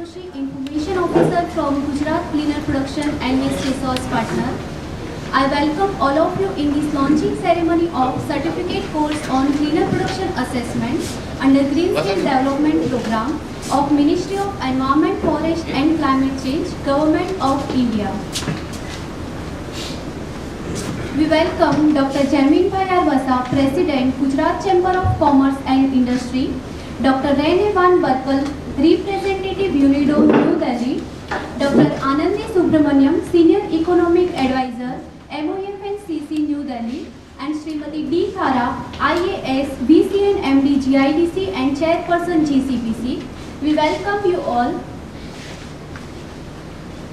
Joshi, Information Officer from Gujarat Cleaner Production and Waste Resource Partner. I welcome all of you in this launching ceremony of Certificate Course on Cleaner Production Assessment under Green Skill Development Program of Ministry of Environment, Forest and Climate Change, Government of India. We welcome Dr. Jermin Vasa, President, Gujarat Chamber of Commerce and Industry, Dr. Rene Van Berkel, Representative UNIDO, New Delhi, Dr. Anandi Subramaniam, Senior Economic Advisor, MoEF&CC, New Delhi, and Srimati D. Thara, IAS, VCN MD, GIDC and Chairperson, GCPC. We welcome you all.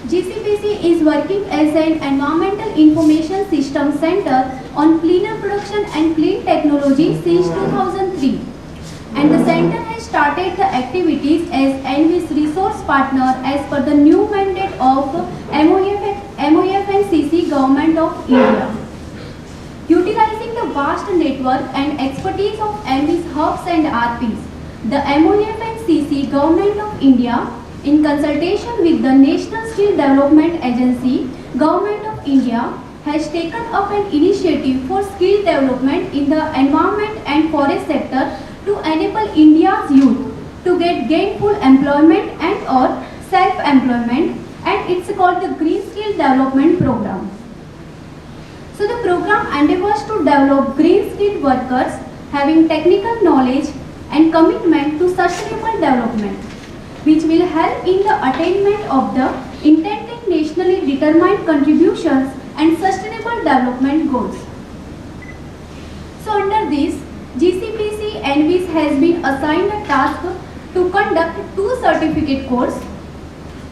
GCPC is working as an Environmental Information System Center on cleaner production and clean technology since 2003. And the center has started the activities as ENVI's resource partner as per the new mandate of MoEF&CC Government of India. Utilizing the vast network and expertise of ENVI's hubs and RPs, the MoEF&CC Government of India, in consultation with the National Skill Development Agency, Government of India, has taken up an initiative for skill development in the environment and forest sector to enable India's youth to get gainful employment and or self-employment, and it's called the Green Skill Development Program. So the program endeavors to develop green skilled workers having technical knowledge and commitment to sustainable development, which will help in the attainment of the intended nationally determined contributions and sustainable development goals. So under this, GCPC ENVIS has been assigned a task to conduct 2 certificate courses.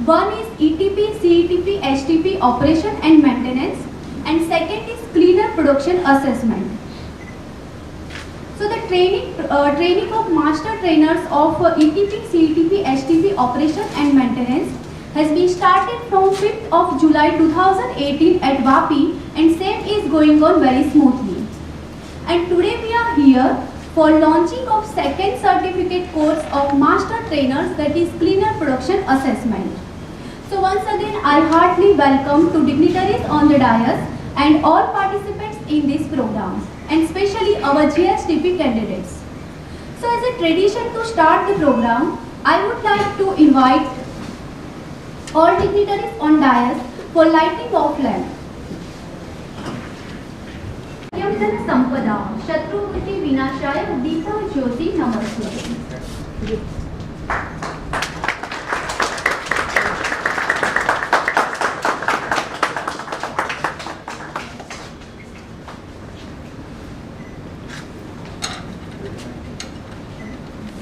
One is ETP, CETP, HTP Operation and Maintenance, and second is Cleaner Production Assessment. So the training of master trainers of ETP, CETP, HTP Operation and Maintenance has been started from 5th of July 2018 at Vapi, and same is going on very smoothly. And today we are here for launching of second certificate course of master trainers, that is Cleaner Production Assessment. So once again I heartily welcome to dignitaries on the dais and all participants in this program, and especially our GSDP candidates. So as a tradition to start the program, I would like to invite all dignitaries on dais for lighting of lamp. संपदा शत्रुबुद्धि विनाशाय दीपो ज्योति नमस्ते.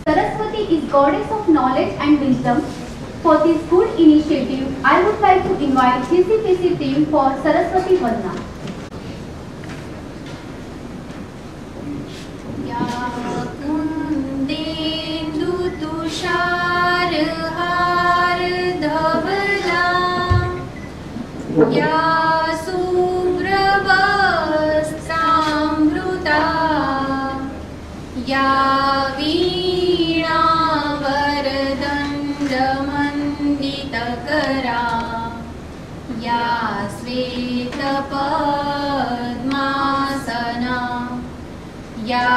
Saraswati is goddess of knowledge and wisdom. For this good initiative, I would like to invite GCPC team for Saraswati Vandana. या शुभ्रवस्त्रामृता या वीणावरदण्डमण्डितकरा या श्वेतपद्मासना या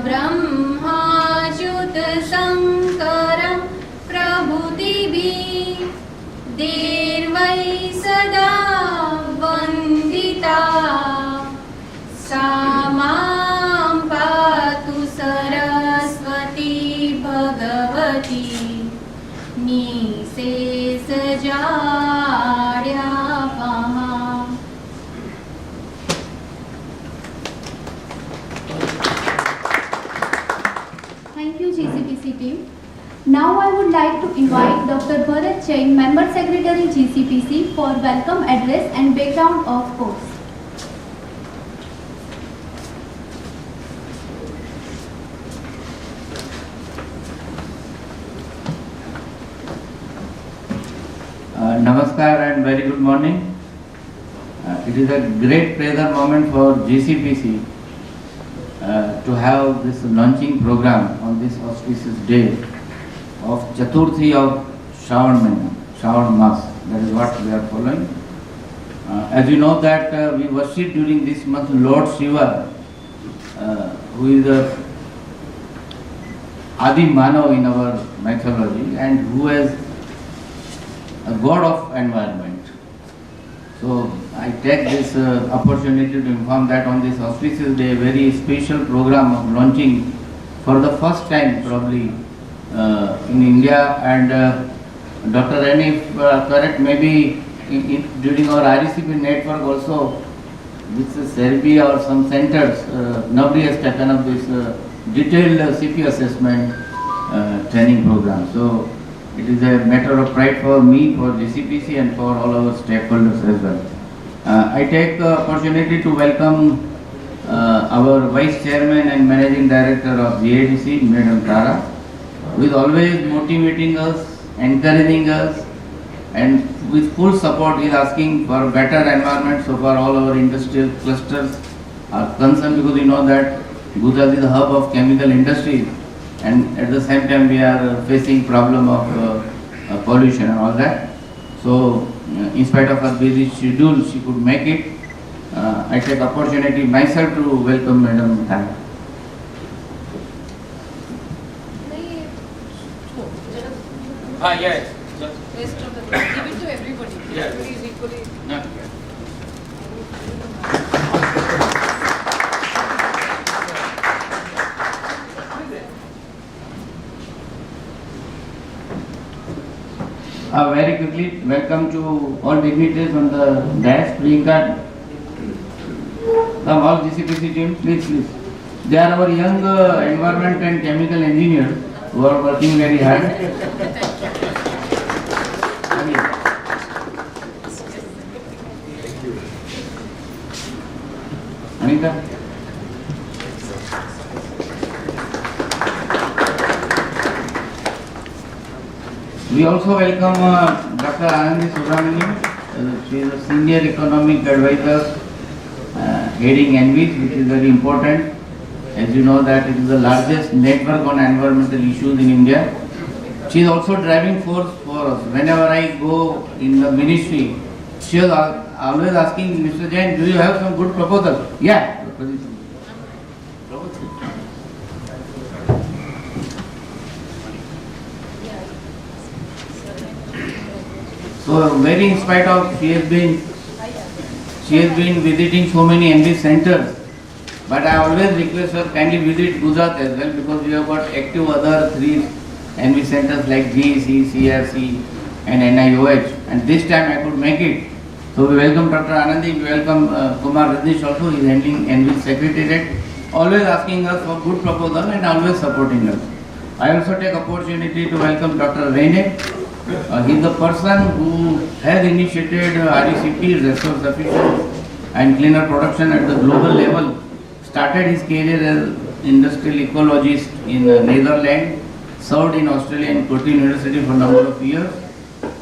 ब्रह्माच्युतशङ्करं प्रभृतिभिः देवै सदा वन्दिता सा मां पातु Saraswati Bhagwati निःशेषजाड्यापहा. Thank you, GCPC team. Now I would like to invite Dr. Bharat Jain, Member Secretary GCPC, for welcome address and background of course. Namaskar and very good morning. It is a great pleasure moment for GCPC to have this launching program on this auspicious day of Chaturthi of Shravan Mas. That is what we are following. As you know that we worship during this month Lord Shiva, who is a Adi Manav in our mythology and who is a god of environment. So I take this opportunity to inform that on this auspicious day, a very special program of launching for the first time probably in India, and Dr. Rani, if correct, maybe during our RECP network also, this is Serbia or some centers, nobody has taken up this detailed CP assessment training program. So it is a matter of pride for me, for GCPC and for all our stakeholders as well. I take the opportunity to welcome our Vice Chairman and Managing Director of GADC, Madam Tara, who is always motivating us, encouraging us, and with full support is asking for better environment. So far all our industrial clusters are concerned, because we know that Gujarat is the hub of chemical industry, and at the same time we are facing problem of pollution and all that. So in spite of her busy schedule, she could make it. I take opportunity myself to welcome Madam Tara. Yes. Rest of the give it to everybody. Yeah. Everybody is equally. Yeah. Very quickly, welcome to all dignitaries on the dais. Priyanka, come all GCPC team, please. They are our young environment and chemical engineers who are working very hard. Anita? We also welcome Dr. Anandi Subramanian. She is a senior economic advisor heading ENVIS, which is very important. As you know that it is the largest network on environmental issues in India. She is also driving force for us. Whenever I go in the ministry, she is always asking, Mr. Jain, do you have some good proposal? Yeah. So very in spite of she has been visiting so many MD centers, but I always request her kindly visit Gujarat as well, because we have got active other 3 MD centers like GEC, CRC and NIOH, and this time I could make it. So we welcome Dr. Anandi, we welcome Kumar Rajneesh also, he is handling MD Secretariat, always asking us for good proposal and always supporting us. I also take opportunity to welcome Dr. Rene. He is the person who has initiated RECP, resource efficient and cleaner production at the global level. Started his career as industrial ecologist in Netherlands, served in Australia and Curtin University for a number of years,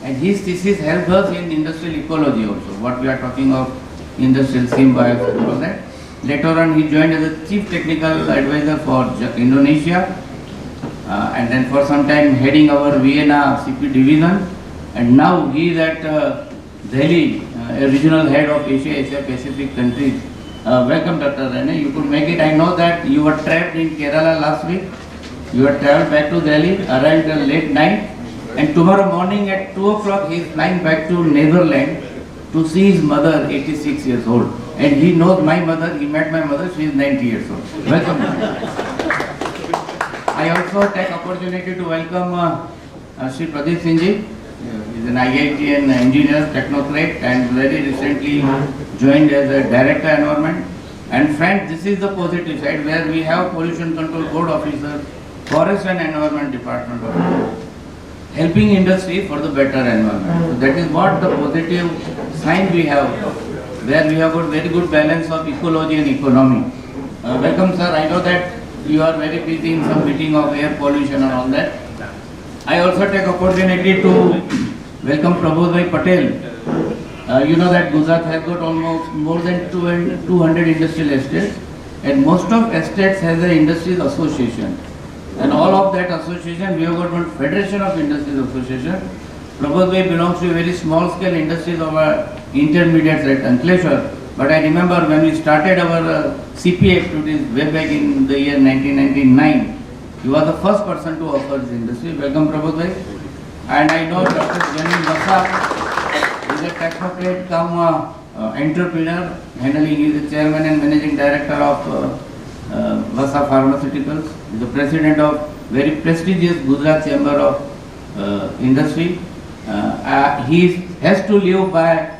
and his thesis helped us in industrial ecology also, what we are talking of industrial symbiosis and all that. Later on he joined as a chief technical advisor for Indonesia, and then for some time heading our Vienna CP division, and now he is at Delhi, a regional head of Asia Pacific countries. Welcome Dr. Rene, you could make it. I know that you were trapped in Kerala last week, you have travelled back to Delhi, arrived late night, and tomorrow morning at 2 o'clock he is flying back to Netherlands to see his mother, 86 years old. And he knows my mother, he met my mother, she is 90 years old. Welcome. I also take opportunity to welcome Shri Pradeep Singh ji. He is an IITian engineer, technocrat, and very recently joined as a director environment. And friends, this is the positive side where we have pollution control board officers, forest and environment department officers, helping industry for the better environment. So that is what the positive sign we have, where we have got very good balance of ecology and economy. Welcome sir, I know that you are very busy in some meeting of air pollution and all that. I also take opportunity to welcome Prabodhbhai Patel. You know that Gujarat has got almost more than 200 industrial estates, and most of estates has an industries association. And all of that association, we have got one Federation of Industries Association, Prabodh Bhai belongs to a very small scale industries of intermediates at Ankleshwar. But I remember when we started our CPA activities way back in the year 1999, he was the first person to offer this industry. Welcome, Prabodh Bhai. And I know Dr. Jamil Basa is a technocrat come entrepreneur, handling, he is the chairman and managing director of Vasa Pharmaceuticals. He is the president of very prestigious Gujarat Chamber of Industry. He has to leave by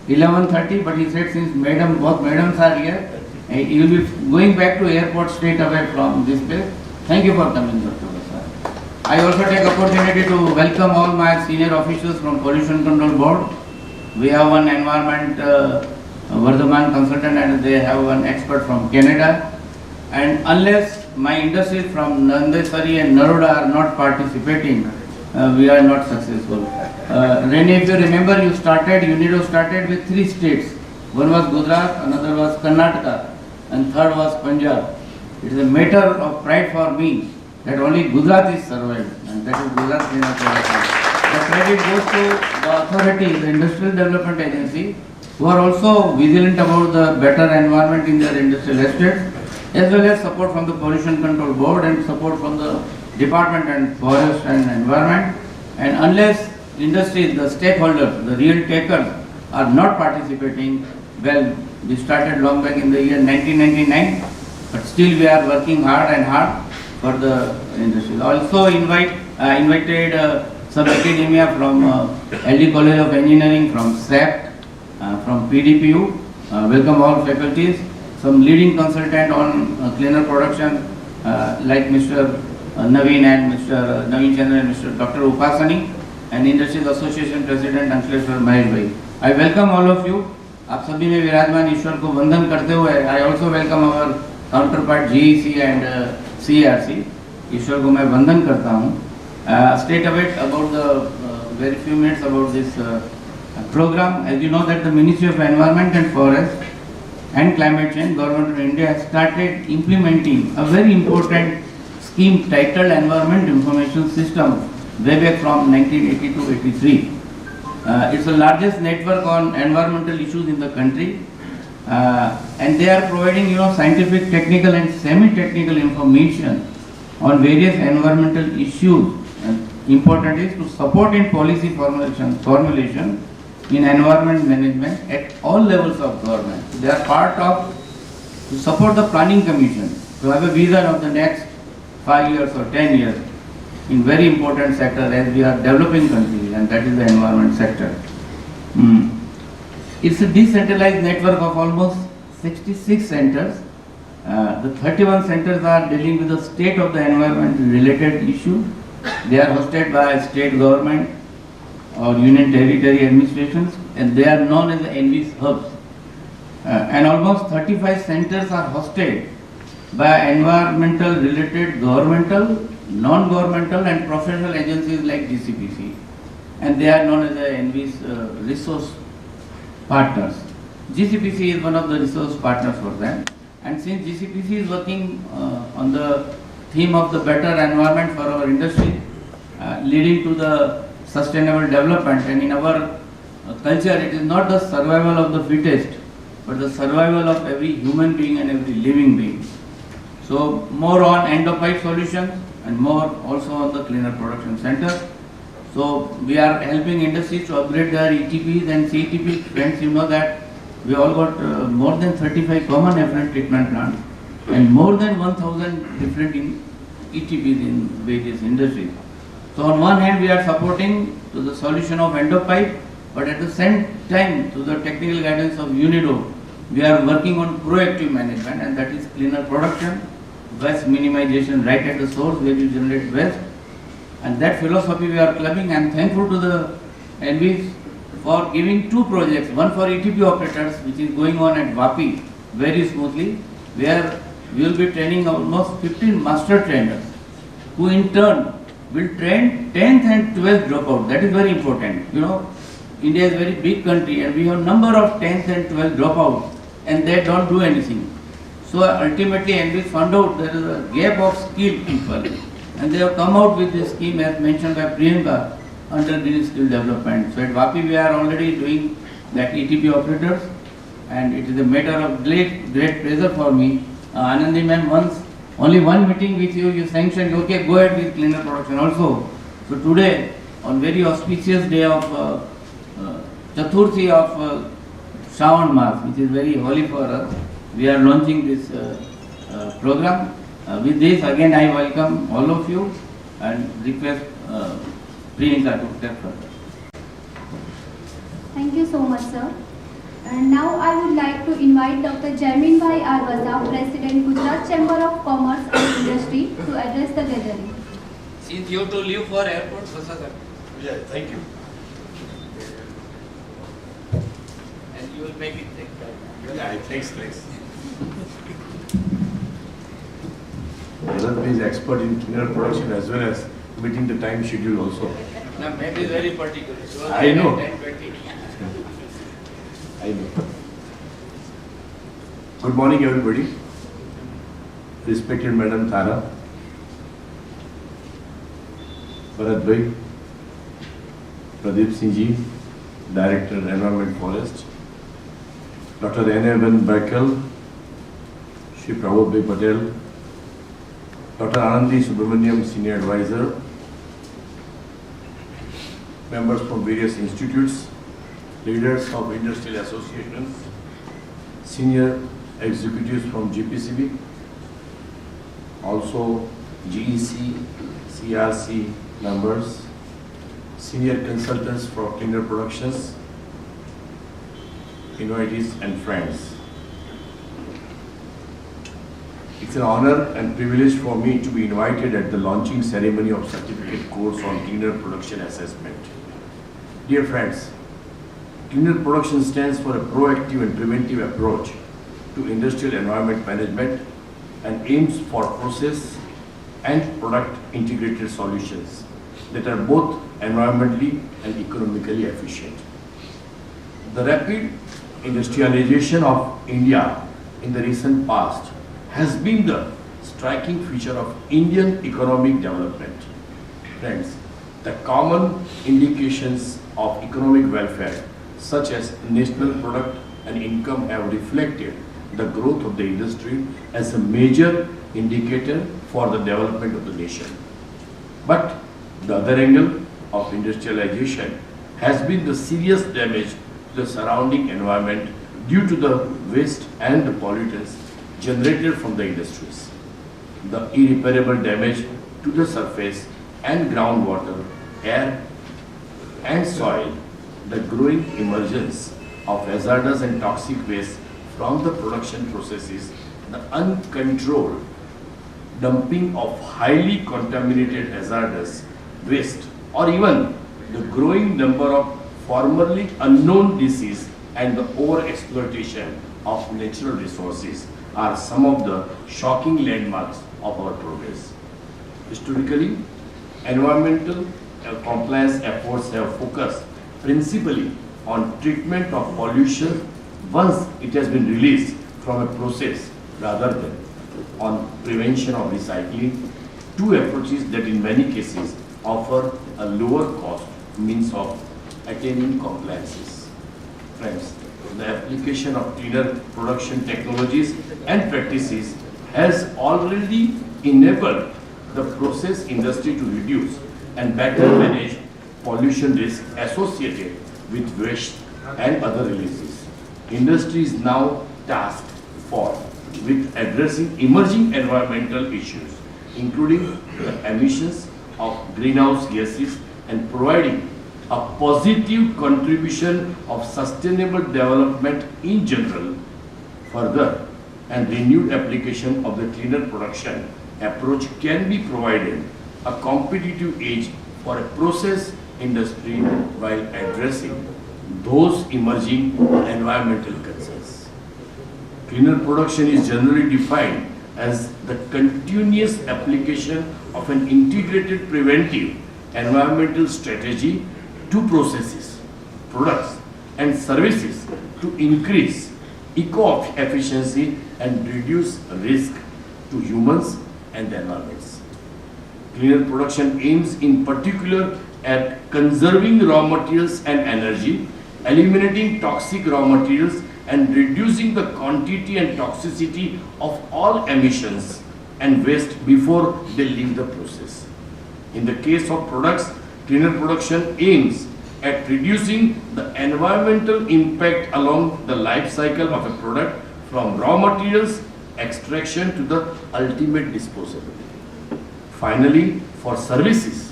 11:30, but he said since both madams are here, he will be going back to airport straight away from this place. Thank you for coming, Dr. Basa. I also take opportunity to welcome all my senior officials from Pollution Control Board. We have one environment Vardhaman consultant and they have one expert from Canada. And unless my industries from Nandesari and Naroda are not participating, we are not successful. Rene, if you remember, UNIDO started with 3 states. One was Gujarat, another was Karnataka, and third was Punjab. It is a matter of pride for me that only Gujarat is survived, and that is Gujarat Cleanup Production. The credit goes to the authority, the Industrial Development Agency, who are also vigilant about the better environment in their industrial estates, as well as support from the Pollution Control Board and support from the Department and Forest and Environment. And unless industries, the stakeholders, the real takers are not participating, well, we started long back in the year 1999, but still we are working hard for the industry. Also invited some academia from LD College of Engineering, from SAP, from PDPU. Welcome all faculties. Some leading consultant on cleaner production like Mr. Naveen and Mr. Naveen Chandra and Mr. Dr. Upasani, and Industries Association President Ankleshwar Mahesh Bhai. I welcome all of you. आप सभी में विराजमान ईश्वर को वंदन करते हुए I also welcome our counterpart GEC and CRC. ईश्वर को मैं वंदन करता हूँ. Straight away about the very few minutes about this program. As you know that the Ministry of Environment and Forest and Climate Change, Government of India has started implementing a very important scheme titled Environment Information System way back from 1982-83. It's the largest network on environmental issues in the country, and they are providing scientific, technical and semi-technical information on various environmental issues. And important is to support in policy formulation in environment management at all levels of government. They are part of to support the planning commission to have a vision of the next 5 years or 10 years in very important sector as we are developing country, and that is the environment sector. It's a decentralized network of almost 66 centers. The 31 centers are dealing with the state of the environment related issue. They are hosted by state government or union territory administrations, and they are known as the NV's hubs. And almost 35 centers are hosted by environmental related governmental, non-governmental and professional agencies like GCPC, and they are known as the NV's resource partners. GCPC is one of the resource partners for them, and since GCPC is working on the theme of the better environment for our industry, leading to the sustainable development, and in our culture it is not the survival of the fittest, but the survival of every human being and every living being. So more on end-of-life solutions and more also on the cleaner production center. So we are helping industries to upgrade their ETPs and CETP. Friends, you know that we all got more than 35 common effluent treatment plants and more than 1,000 different ETPs in various industries. So on one hand we are supporting to the solution of end-of-pipe, but at the same time to the technical guidance of UNIDO, we are working on proactive management, and that is cleaner production, waste minimization right at the source where you generate waste, and that philosophy we are clubbing. I am thankful to the NVs for giving 2 projects, one for ETP operators which is going on at Vapi very smoothly, where we will be training almost 15 master trainers who in turn will train 10th and 12th dropout. That is very important. India is a very big country and we have number of 10th and 12th dropouts and they don't do anything. So ultimately NVs found out there is a gap of skilled people, and they have come out with this scheme as mentioned by Priyanka, under skill development. So at WAPI we are already doing that ETP operators, and it is a matter of great pleasure for me. Anandi ma'am, only one meeting with you, you sanctioned, okay, go ahead with cleaner production also. So today, on very auspicious day of Chaturthi of Shravan Mas, which is very holy for us, we are launching this program. With this, again I welcome all of you and request Priyanka to step further. Thank you so much, sir. And now I would like to invite Dr. Jamin Bhai Arwaza, President, Gujarat Chamber of Commerce and Industry, to address the gathering. Since you have to leave for airport, sir. Yeah, thank you. And you will make it take time. Yeah, thanks. Bharat is expert in cleaner production as well as meeting the time schedule also. Now, maybe is very particular. So I know. 10:20. I know. Good morning, everybody. Respected Madam Tara, Bharat Bhai, Pradeep Singh Ji, Director Environment Forest, Dr. N.A. Bakel, Shri Prabhu Bhai Patel, Dr. Anandi Subramaniam, Senior Advisor, members from various institutes, leaders of industrial associations, senior executives from GPCB, also GEC, CRC members, senior consultants for cleaner productions, invitees and friends. It's an honor and privilege for me to be invited at the launching ceremony of certificate course on cleaner production assessment. Dear friends, cleaner production stands for a proactive and preventive approach to industrial environment management and aims for process and product integrated solutions that are both environmentally and economically efficient. The rapid industrialization of India in the recent past has been the striking feature of Indian economic development. Friends, the common indications of economic welfare such as national product and income have reflected the growth of the industry as a major indicator for the development of the nation. But the other angle of industrialization has been the serious damage to the surrounding environment due to the waste and the pollutants generated from the industries. The irreparable damage to the surface and groundwater, air and soil, the growing emergence of hazardous and toxic waste from the production processes, the uncontrolled dumping of highly contaminated hazardous waste, or even the growing number of formerly unknown disease and the overexploitation of natural resources are some of the shocking landmarks of our progress. Historically, environmental compliance efforts have focused principally on treatment of pollution once it has been released from a process rather than on prevention of recycling, two approaches that in many cases offer a lower cost means of attaining compliances. Friends, the application of cleaner production technologies and practices has already enabled the process industry to reduce and better manage pollution risks associated with waste and other releases. Industry is now tasked with addressing emerging environmental issues, including the emissions of greenhouse gases and providing a positive contribution of sustainable development in general. Further, and renewed application of the cleaner production approach can be provided a competitive edge for a process industry while addressing those emerging environmental concerns. Cleaner production is generally defined as the continuous application of an integrated preventive environmental strategy to processes, products and services to increase eco-efficiency and reduce risk to humans and the environments. Cleaner production aims in particular at conserving raw materials and energy, eliminating toxic raw materials, and reducing the quantity and toxicity of all emissions and waste before they leave the process. In the case of products, cleaner production aims at reducing the environmental impact along the life cycle of a product from raw materials extraction to the ultimate disposal. Finally, for services,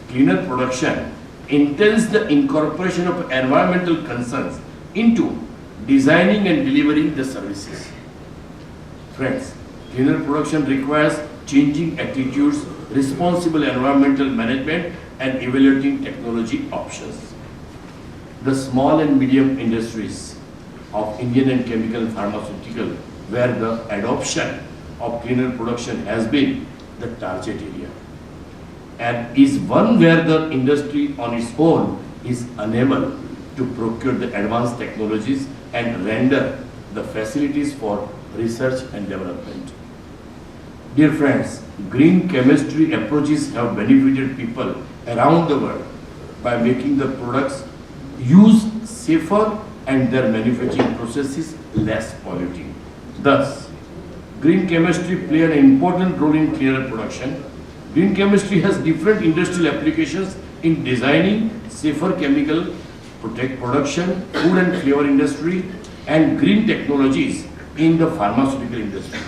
cleaner production intends the incorporation of environmental concerns into designing and delivering the services. Friends, cleaner production requires changing attitudes, responsible environmental management, and evaluating technology options. The small and medium industries of Indian and chemical and pharmaceutical, where the adoption of cleaner production has been the target area, and is one where the industry on its own is unable to procure the advanced technologies and render the facilities for research and development. Dear friends, green chemistry approaches have benefited people around the world by making the products used safer and their manufacturing processes less polluting. Thus, green chemistry plays an important role in cleaner production. Green chemistry has different industrial applications in designing safer chemical production, food and flavor industry, and green technologies in the pharmaceutical industry.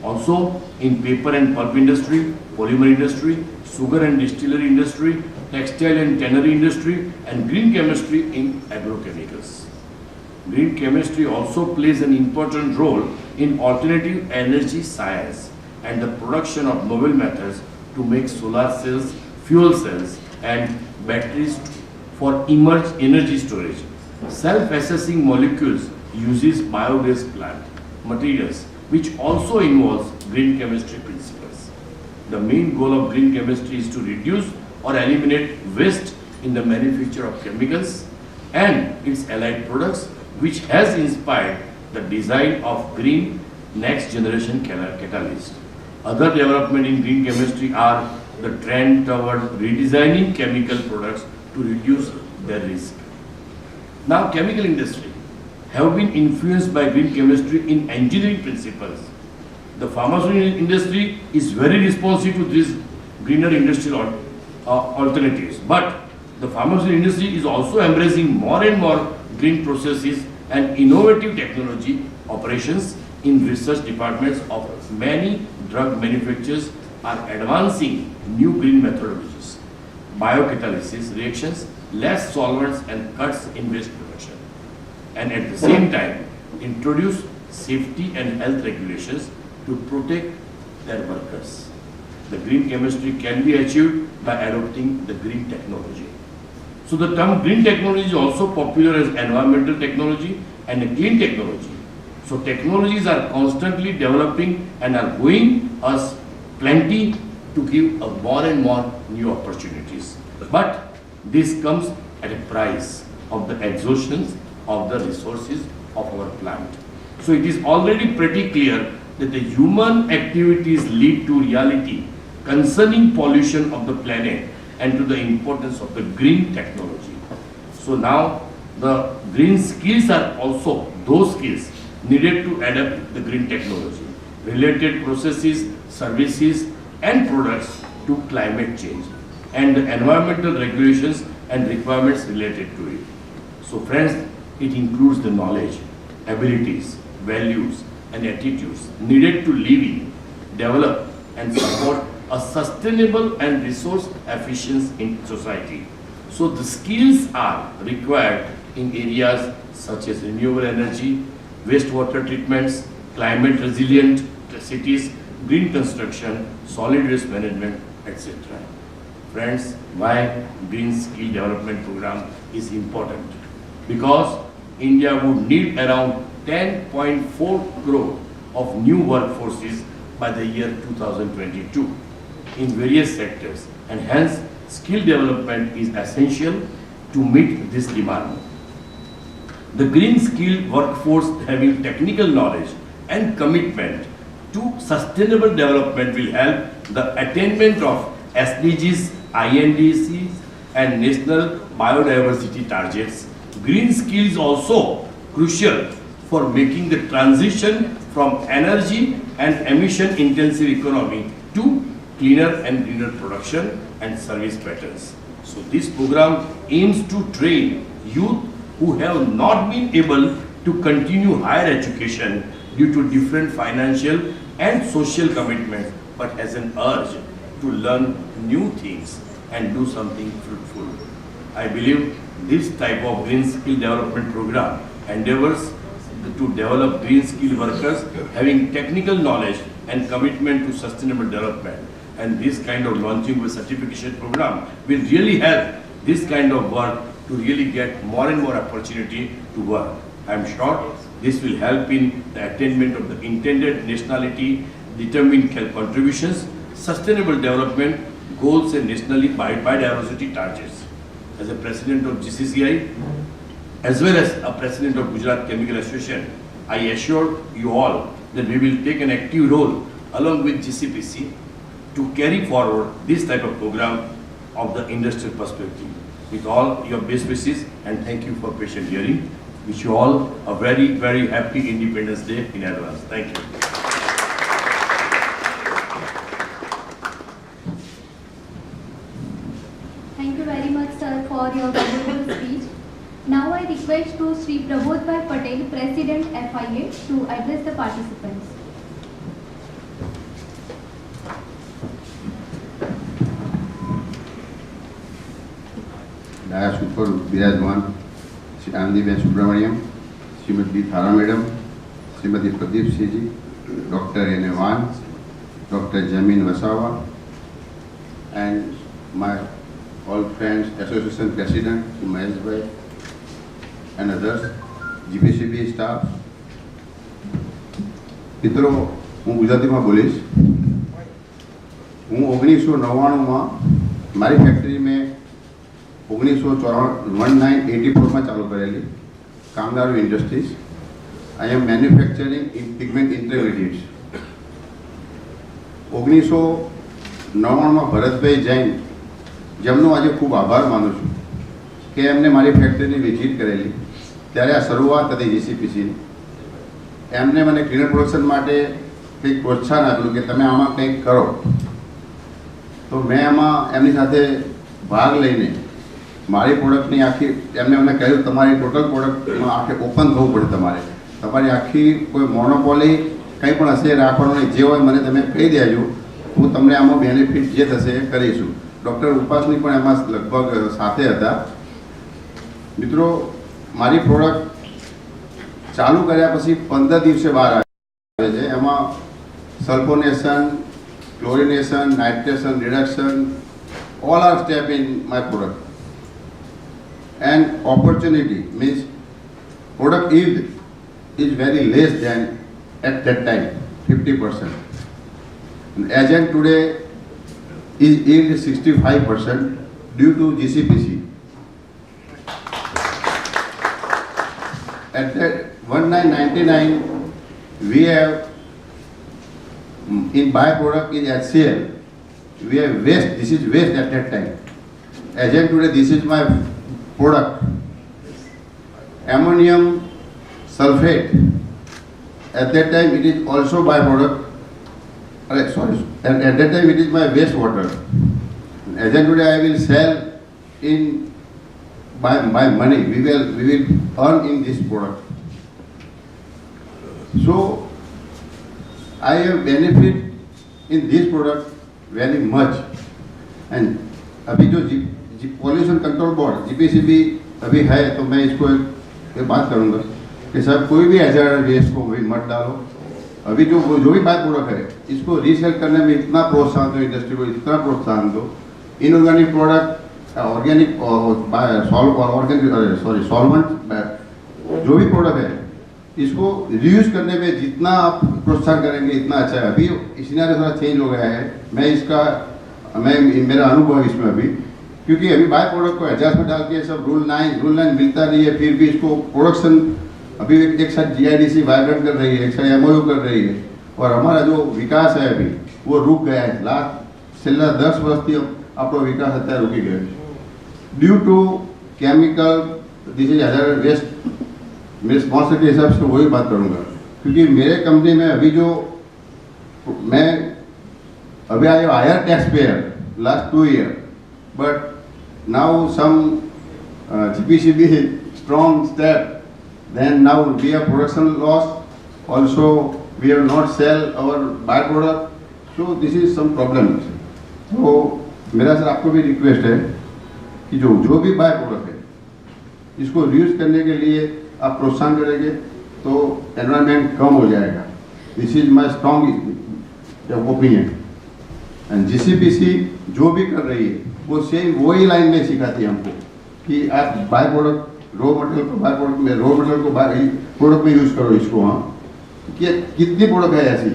Also in paper and pulp industry, polymer industry, sugar and distillery industry, textile and tannery industry, and green chemistry in agrochemicals. Green chemistry also plays an important role in alternative energy science and the production of novel methods to make solar cells, fuel cells, and batteries for emerged energy storage. Self-assessing molecules uses bio-based plant materials, which also involves green chemistry principles. The main goal of green chemistry is to reduce or eliminate waste in the manufacture of chemicals and its allied products, which has inspired the design of green next generation catalyst. Other development in green chemistry are the trend toward redesigning chemical products to reduce their risk. Now, chemical industry have been influenced by green chemistry in engineering principles. The pharmaceutical industry is very responsive to these greener industrial alternatives, but the pharmaceutical industry is also embracing more and more green processes and innovative technology operations in research departments of many drug manufacturers are advancing new green methodologies, biocatalysis reactions, less solvents and cuts in waste production, and at the same time introduce safety and health regulations to protect their workers. The green chemistry can be achieved by adopting the green technology. So the term green technology is also popular as environmental technology and a clean technology. So technologies are constantly developing and are going us plenty to give more and more new opportunities. But this comes at a price of the exhaustion of the resources of our plant. So it is already pretty clear that the human activities lead to reality concerning pollution of the planet and to the importance of the green technology. So now the green skills are also those skills needed to adapt the green technology, related processes, services and products to climate change and the environmental regulations and requirements related to it. So friends, it includes the knowledge, abilities, values and attitudes needed to live in, develop and support a sustainable and resource efficient in society. So the skills are required in areas such as renewable energy, wastewater treatments, climate resilient cities, green construction, solid waste management, etc. Friends, why green skill development program is important? Because India would need around 10.4 crore of new workforces by the year 2022 in various sectors, and hence skill development is essential to meet this demand. The green skilled workforce having technical knowledge and commitment to sustainable development will help the attainment of SDGs INDCs and national biodiversity targets. Green skill is also crucial for making the transition from energy and emission intensive economy to cleaner and greener production and service patterns. So this program aims to train youth who have not been able to continue higher education due to different financial and social commitments, but has an urge to learn new things and do something fruitful. I believe this type of green skill development program endeavors to develop green skill workers having technical knowledge and commitment to sustainable development. And this kind of launching with certification program will really help this kind of work to really get more and more opportunity to work. I am sure this will help in the attainment of the intended nationality determined contributions, sustainable development goals and nationally biodiversity targets. As a president of GCCI, as well as a president of Gujarat Chemical Association, I assure you all that we will take an active role along with GCPC to carry forward this type of program of the industrial perspective. With all your best wishes and thank you for patient hearing. Wish you all a very, very happy Independence Day in advance. Thank you. Thank you very much, sir, for your valuable speech. Now I request to Sri Prabodhbhai Patel, President FIA, to address the participants. Dais ऊपर विराजमान Shri Anandiben Subramaniam, Shrimati Thara madam, Shrimati Pradeep Singh ji, doctor N Van, doctor Jamin Vasava, and my all friends, association president, Mahesh Bhai, and others, GPCB staff. મિત્રો, હું ગુજરાતીમાં બોલીશ. હું 1999માં મારી factory મેં 1984 ચાલુ કરેલી કામદારો industries. I am manufacturing in pigment intermediates. 1999માં ભરતભાઈ જૈન, જેમનો આજે ખૂબ આભાર માનું છું કે એમને મારી ફેક્ટરીની વિઝિટ કરેલી. ત્યારે આ શરૂઆત હતી જીસીપીસીની. એમને મને ક્લીનર પ્રોડક્શન માટે કંઈક પ્રોત્સાહન આપેલું કે તમે આમાં કંઈક કરો. તો મેં આમાં એમની સાથે ભાગ લઈને મારી પ્રોડક્ટની આખી એમને કહ્યું તમારી ટોટલ પ્રોડક્ટમાં આખે ઓપન થવું પડે. તમારી આખી કોઈ મોનોપોલી કંઈ પણ હશે રાખવાનું નહીં. જે હોય મને તમે કહી દેજો, હું તમને આમાં બેનિફિટ જે થશે એ કરીશું. ડૉક્ટર ઉપાસની પણ એમાં લગભગ સાથે હતા. મિત્રો, મારી પ્રોડક્ટ ચાલુ કર્યા પછી 15 દિવસે બહાર આવે છે. એમાં સલ્ફોનેશન, chlorination, nitration, reduction, all are step in my product. And opportunity means product yield is very less than at that time, 50%. And agent today is yield 65% due to GCPC. At that 1999 we have in byproduct in HCl we have waste. This is waste at that time. Agent today, this is my product. Ammonium sulfate. At that time it is also byproduct. Sorry. And at that time it is my wastewater. Agent today I will sell in by money. We will earn in this product. So I have benefit in this product very much. And अभी जो pollution control board GPCB अभी है, तो मैं इसको एक बात करूँगा कि साहब कोई भी हैजार्डस वेस्ट को भी मत डालो. अभी जो भी बाय प्रोडक्ट है इसको रीसेल करने में इतना प्रोत्साहन दो, इंडस्ट्री को इतना प्रोत्साहन दो. इनऑर्गेनिक प्रोडक्ट, ऑर्गेनिक सॉल्वेंट, जो भी प्रोडक्ट है इसको रीयूज करने में जितना आप प्रोत्साहन करेंगे इतना अच्छा है. अभी सीनारियो थोड़ा चेंज हो गया है. मेरा अनुभव है इसमें अभी, क्योंकि अभी बाय प्रोडक्ट को एडजस्ट में डाल के सब रूल 9 मिलता नहीं है. फिर भी इसको प्रोडक्शन अभी एक साथ GIDC वाइब्रेंट कर रही है, एक साथ MOU कर रही है, और हमारा जो विकास है अभी वो रुक गया है. लास्ट 10 वर्षથી આપણો વિકાસ અત્યારે રૂકી ગયો છે due to chemical this is other waste. मेरे स्पॉन्सर के हिसाब से वही बात करूँगा क्योंकि मेरे कंपनी में अभी जो मैं अभी I higher tax payer last 2 year but now some GPCB strong step then now we have production loss also we have not sell our byproduct so this is some problems। तो मेरा sir आपको भी request है कि जो भी by product है इसको रीयूज करने के लिए आप प्रोत्साहन करेंगे तो एनवायरनमेंट कम हो जाएगा। This is my strong opinion and GCPC जो भी कर रही है वो सेम वही लाइन में सिखाती है हमको कि आप बाय प्रोडक्ट रॉ मटेरियल को बाय प्रोडक्ट में रॉ मटेरियल को बाय प्रोडक्ट में यूज करो इसको। हाँ कि कितनी प्रोडक्ट है ऐसी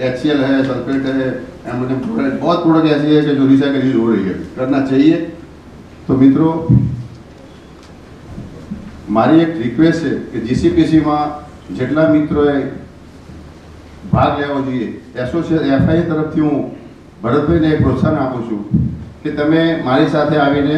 HCl है सल्फेट है एमोनियम क्लोराइड बहुत प्रोडक्ट ऐसी है कि जो रिसाइकल यूज हो रही है करना चाहिए। तो मित्रों मारी एक रिक्वेस्ट है कि GCPC में જેટલા મિત્રોએ ભાગ લેવો જોઈએ FI તરફથી હું ભરતભાઈને એક પ્રોત્સાહન આપું છું કે તમે મારી સાથે આવીને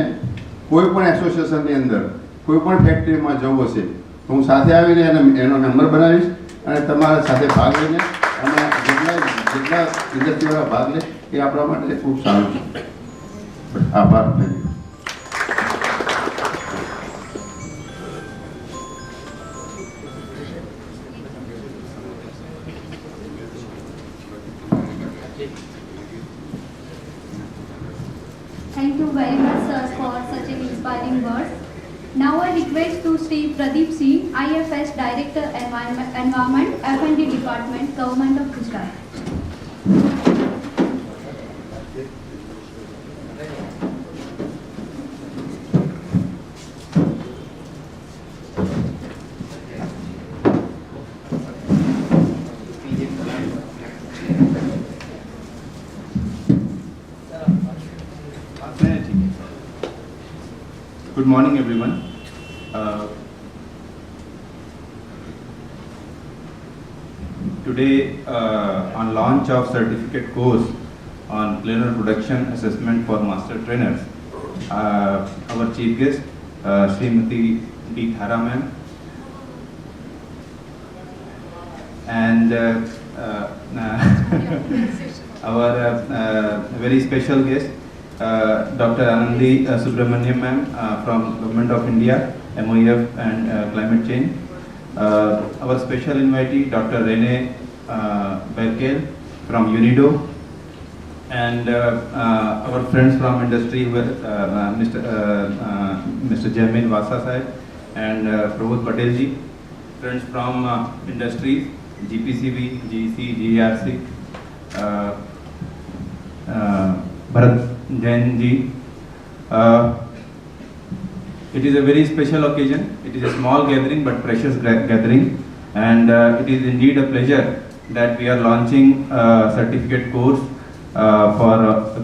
કોઈ પણ એસોસિએશનની અંદર કોઈ પણ ફેક્ટરીમાં જવું હશે તો હું સાથે આવીને એનો નંબર બનાવીશ અને તમારા સાથે ભાગ લઈને અને જેટલા ઇન્ડસ્ટ્રીવાળા ભાગ લે એ આપણા માટે ખૂબ સારું છે। આભાર। Thank you very much, sir, for such an inspiring words. Now I request to Sri Pradeep Singh, IFS Director, Environment, F&D Department, Government of Gujarat. Good morning, everyone. Today, on launch of certificate course on cleaner production assessment for master trainers, our chief guest, Srimati D. Thara ma'am, and our very special guest, Dr. Anandi Subramaniam ma'am from Government of India, MoEF and Climate Change. Our special invitee, Dr. Rene Berkel from UNIDO, and our friends from industry, Mr. Jamin Vasa sahib and Prabodh Patel ji, friends from industries, GPCB, GC, GRC, Bharat Jain ji. It is a very special occasion. It is a small gathering but precious gathering, and it is indeed a pleasure that we are launching a certificate course for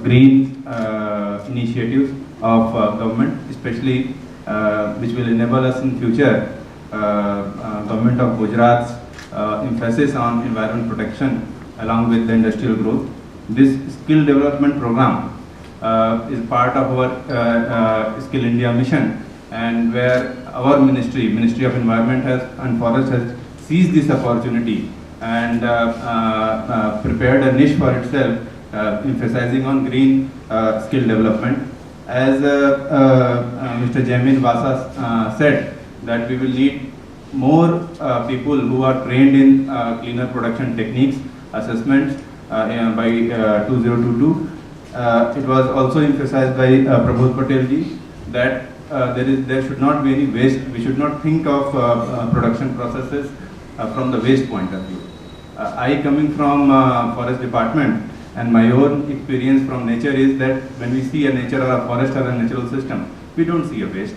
green initiatives of government, especially which will enable us in future Government of Gujarat's emphasis on environment protection along with the industrial growth. This skill development program is part of our Skill India mission, and where our Ministry of Environment and Forest has seized this opportunity and prepared a niche for itself, emphasizing on green skill development. As Mr. Jamin Vasa said, that we will need more people who are trained in cleaner production techniques, assessments by 2022. It was also emphasized by Prabodh Patel ji that there should not be any waste. We should not think of production processes from the waste point of view. I, coming from forest department, and my own experience from nature is that when we see a nature or a forest or a natural system, we don't see a waste.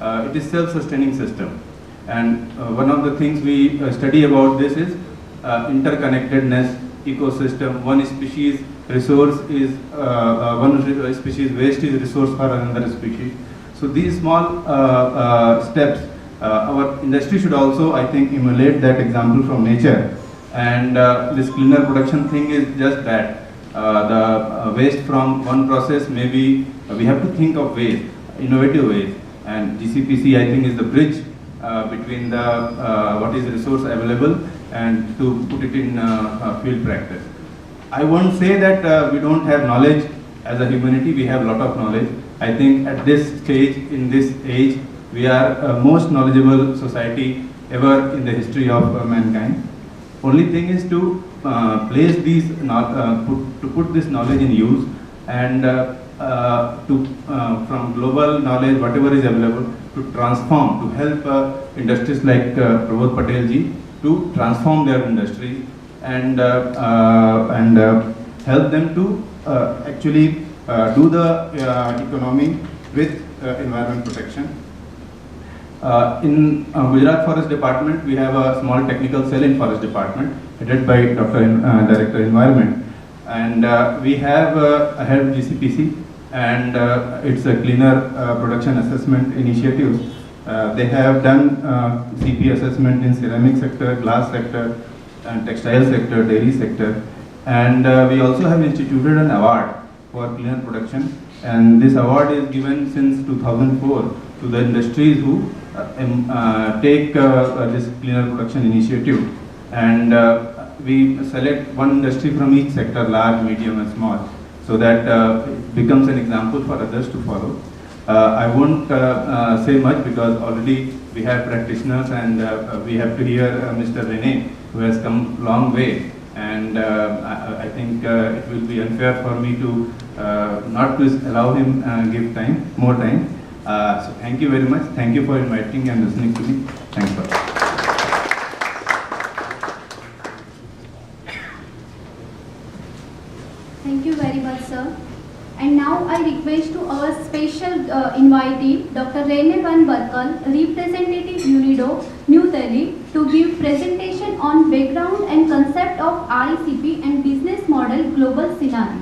It is self-sustaining system, and one of the things we study about this is interconnectedness, ecosystem. One species resource is one species waste is resource for another species. So these small steps, our industry should also, I think, emulate that example from nature. And this cleaner production thing is just that. the waste from one process, maybe we have to think of ways, innovative ways, and GCPC I think is the bridge between the what is resource available and to put it in field practice. I won't say that we don't have knowledge as a humanity, we have a lot of knowledge. I think at this stage, in this age, we are most knowledgeable society ever in the history of mankind. Only thing is to place these, to put this knowledge in use, and from global knowledge, whatever is available, to transform, to help industries like Prabodh Patel ji to transform their industry and help them to actually do the economy with environment protection. In Gujarat Forest Department, we have a small technical cell in Forest Department headed by Director Environment, and we have helped GCPC and it's a cleaner production assessment initiative. They have done CP assessment in ceramic sector, glass sector, and textile sector, dairy sector, and we also have instituted an award for cleaner production, and this award is given since 2004 to the industries who take this cleaner production initiative, and we select one industry from each sector, large, medium and small, so that it becomes an example for others to follow. I won't say much because already we have practitioners, and we have to hear Mr. Rene, who has come a long way, and I think it will be unfair for me to not to allow him give more time. So thank you very much. Thank you for inviting and listening to me. Thanks a lot. Thank you very much, sir. And now I request to our special invitee, Dr. Rene Van Berkel, representative UNIDO, New Delhi, to give presentation on background and concept of RECP and business model global scenario.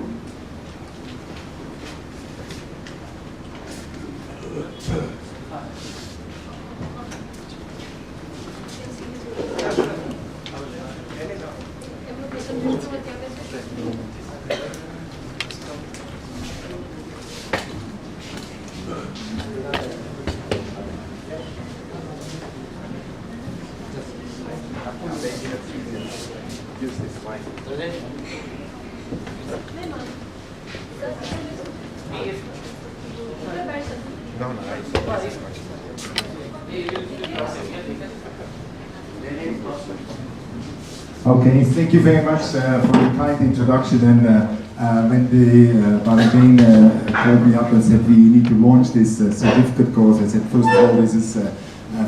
Okay, thank you very much for the kind introduction. And when the Valentine called me up and said we need to launch this certificate course, I said, first of all, this is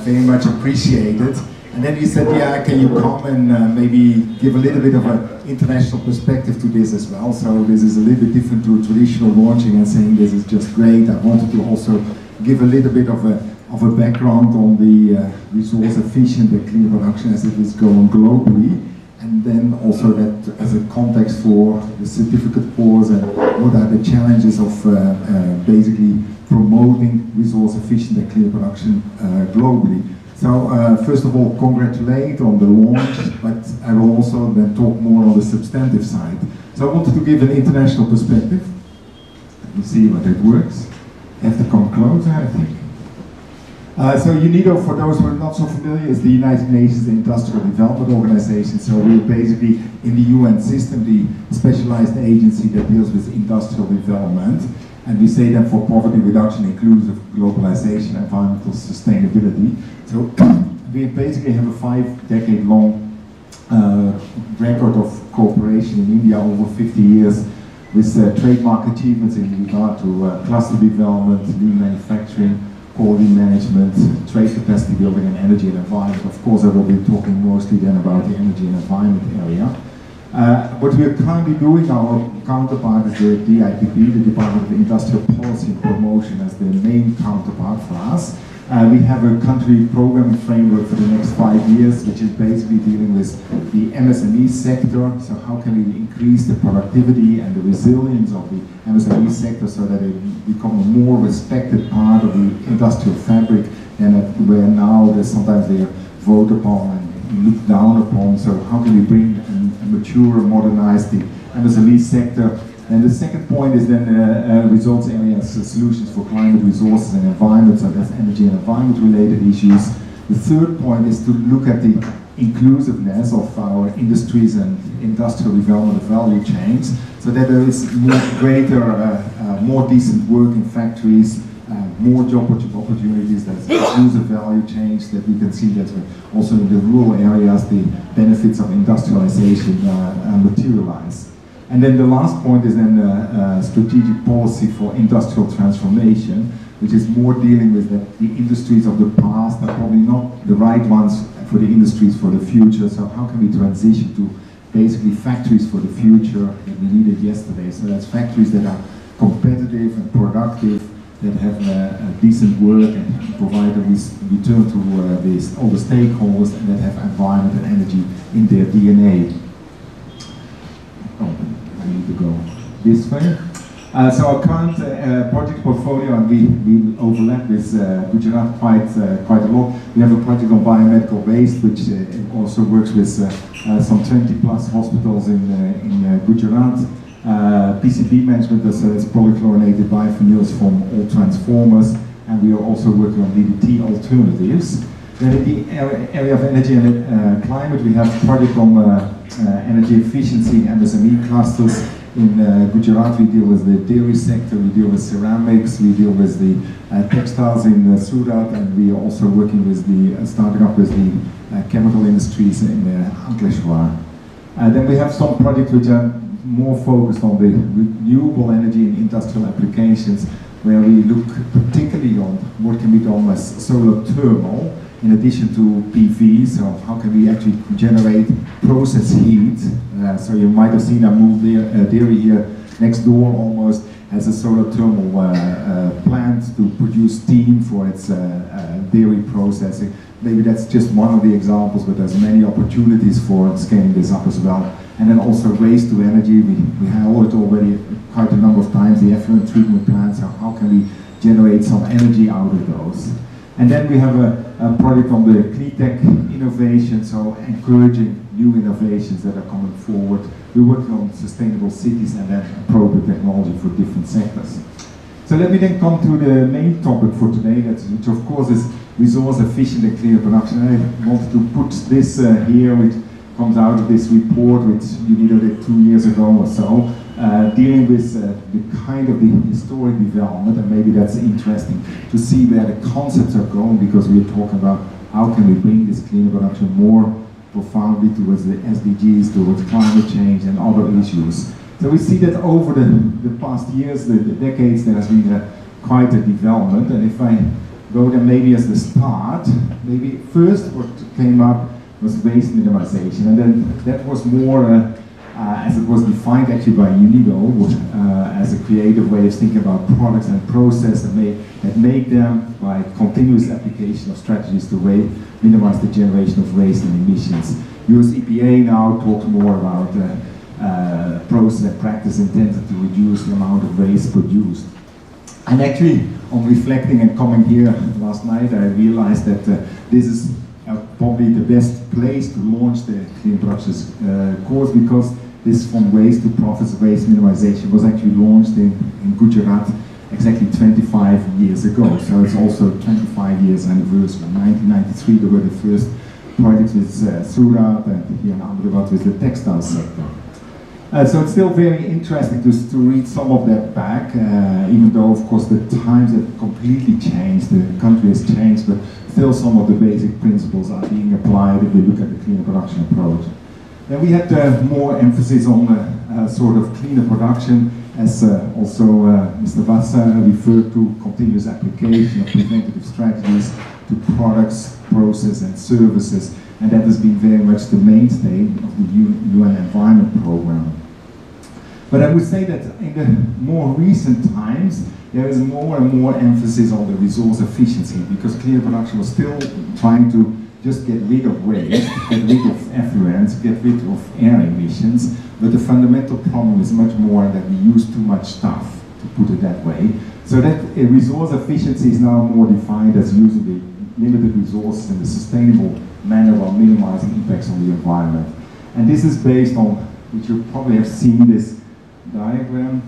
very much appreciated. And then you said, yeah, can you come and maybe give a little bit of an international perspective to this as well? So this is a little bit different to a traditional launching and saying this is just great. I wanted to also give a little bit of a background on the resource efficient and clean production as it is going globally. And then also that as a context for the certificate course and what are the challenges of basically promoting resource efficient and clean production globally. So first of all, congratulate on the launch, but I will also then talk more on the substantive side. So I wanted to give an international perspective. Let me see whether it works. I have to come closer, I think. So UNIDO, for those who are not so familiar, is the United Nations Industrial Development Organization. So we're basically in the UN system, the specialized agency that deals with industrial development. And we say that for poverty reduction, inclusive globalization, environmental sustainability. So we basically have a 5-decade-long record of cooperation in India over 50 years with trademark achievements in regard to cluster development, lean manufacturing, quality management, trade capacity building, and energy and environment. Of course, I will be talking mostly then about the energy and environment area. What we are currently doing, our counterpart is the DIPP, the Department of Industrial Policy and Promotion, as the main counterpart for us. We have a country programming framework for the next 5 years, which is basically dealing with the MSME sector. So how can we increase the productivity and the resilience of the MSME sector so that it become a more respected part of the industrial fabric, and where now sometimes they are voted upon and looked down upon. So how can we bring and mature and modernize the MSME sector. And the second point is then results areas, solutions for climate, resources and environment, so that's energy and environment related issues. The third point is to look at the inclusiveness of our industries and industrial development value chains, so that there is more decent work in factories, more job opportunities, there's inclusive value chains, that we can see that also in the rural areas the benefits of industrialization materialize. And then the last point is then strategic policy for industrial transformation, which is more dealing with that the industries of the past are probably not the right ones for the industries for the future. So how can we transition to basically factories for the future that we needed yesterday? So that's factories that are competitive and productive, that have decent work and provide a return to all the stakeholders, and that have environment and energy in their DNA. Oh, I need to go this way. So our current project portfolio, and we overlap with Gujarat quite a lot. We have a project on biomedical waste, which also works with some 20 plus hospitals in Gujarat. PCB management, as polychlorinated biphenyls from all transformers, and we are also working on DDT alternatives. Then in the area of energy and climate, we have a project on energy efficiency MSME clusters. In Gujarat, we deal with the dairy sector, we deal with ceramics, we deal with the textiles in Surat, and we are also working with starting up with the chemical industries in Ankleshwar. Then we have some projects which are more focused on the renewable energy and industrial applications, where we look particularly on what can be done with solar thermal, in addition to PV, so how can we actually generate process heat. So you might have seen Amul Dairy here next door almost has a solar thermal plant to produce steam for its dairy processing. Maybe that's just one of the examples, but there's many opportunities for scaling this up as well. And then also waste to energy. We have it already quite a number of times, the effluent treatment plants, how can we generate some energy out of those. And then we have a project on the clean tech innovation, so encouraging new innovations that are coming forward. We're working on sustainable cities and then appropriate technology for different sectors. So let me then come to the main topic for today, which of course is resource efficient and cleaner production. I wanted to put this here, which comes out of this report, which you did 2 years ago or so, dealing with the kind of the historic development, and maybe that's interesting to see where the concepts are going, because we're talking about how can we bring this cleaner production more profoundly towards the SDGs, towards climate change and other issues. So we see that over the past years, the decades, there has been quite a development, and if I go there maybe as the start, maybe first what came up was waste minimization, and then that was more as it was defined actually by UNIDO as a creative way of thinking about products and process that make them by continuous application of strategies to minimize the generation of waste and emissions. US EPA now talks more about process and practice intended to reduce the amount of waste produced. And actually, on reflecting and coming here last night, I realized that this is probably the best place to launch the Clean Productions course, because this From Waste to Profits Waste Minimization was actually launched in Gujarat exactly 25 years ago. So it's also 25 years anniversary. In 1993 there were the first projects with Surat, and here in Ahmedabad with the textile sector. So it's still very interesting to read some of that back, even though of course the times have completely changed, the country has changed, but still some of the basic principles are being applied if we look at the cleaner production approach. Then we had more emphasis on sort of cleaner production, as also Mr. Vassa referred to, continuous application of preventative strategies to products, process and services, and that has been very much the mainstay of the UN Environment Programme. But I would say that in the more recent times, there is more and more emphasis on the resource efficiency, because cleaner production was still trying to just get rid of waste, get rid of effluents, get rid of air emissions, but the fundamental problem is much more that we use too much stuff, to put it that way. So that resource efficiency is now more defined as using the limited resources in a sustainable manner while minimizing impacts on the environment. And this is based on which you probably have seen this diagram,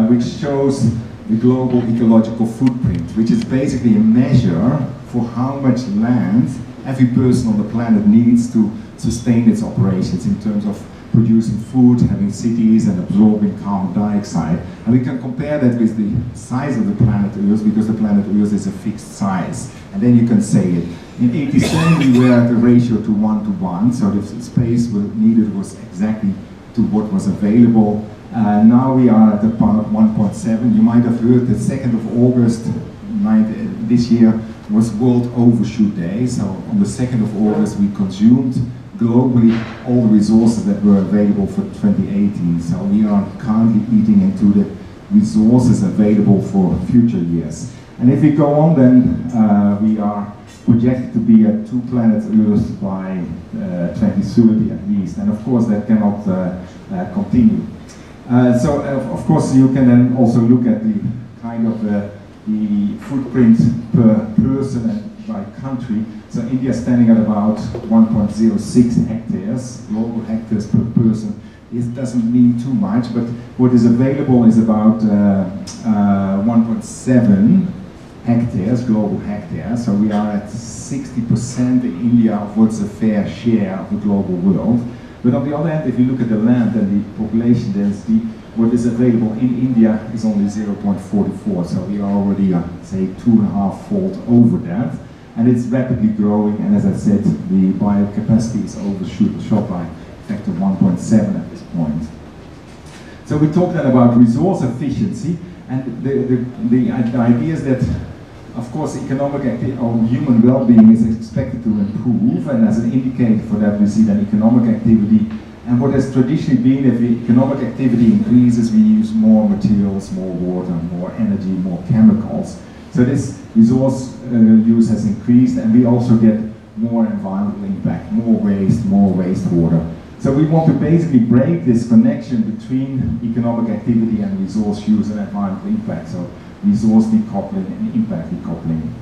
which shows the global ecological footprint, which is basically a measure for how much land every person on the planet needs to sustain its operations in terms of producing food, having cities, and absorbing carbon dioxide. And we can compare that with the size of the planet Earth, because the planet Earth is a fixed size. And then you can say it. In 87 we were at a ratio to 1 to 1, so the space needed was exactly to what was available. Now we are at about 1.7. You might have heard that 2nd of August this year was World Overshoot Day. So on the 2nd of August we consumed globally all the resources that were available for 2018. So we are currently eating into the resources available for future years. And if we go on, then we are projected to be at 2 planets Earth by 2030 at least. And of course that cannot continue. So of course you can then also look at the kind of the footprint per person and by country. So India is standing at about 1.06 hectares, global hectares per person. It doesn't mean too much, but what is available is about 1.7 hectares, global hectares. So we are at 60% in India of what's a fair share of the global world. But on the other hand, if you look at the land and the population density, what is available in India is only 0.44. So we are already, say, 2.5-fold over that. And it's rapidly growing, and as I said, the biocapacity is overshot by a factor of 1.7 at this point. So we talked then about resource efficiency, and the idea is that, of course, economic activity or human well-being is expected to improve, and as an indicator for that we see that economic activity, and what has traditionally been, if the economic activity increases, we use more materials, more water, more energy, more chemicals. So this resource use has increased, and we also get more environmental impact, more wastewater. So we want to basically break this connection between economic activity and resource use and environmental impact. So resource decoupling and impact decoupling.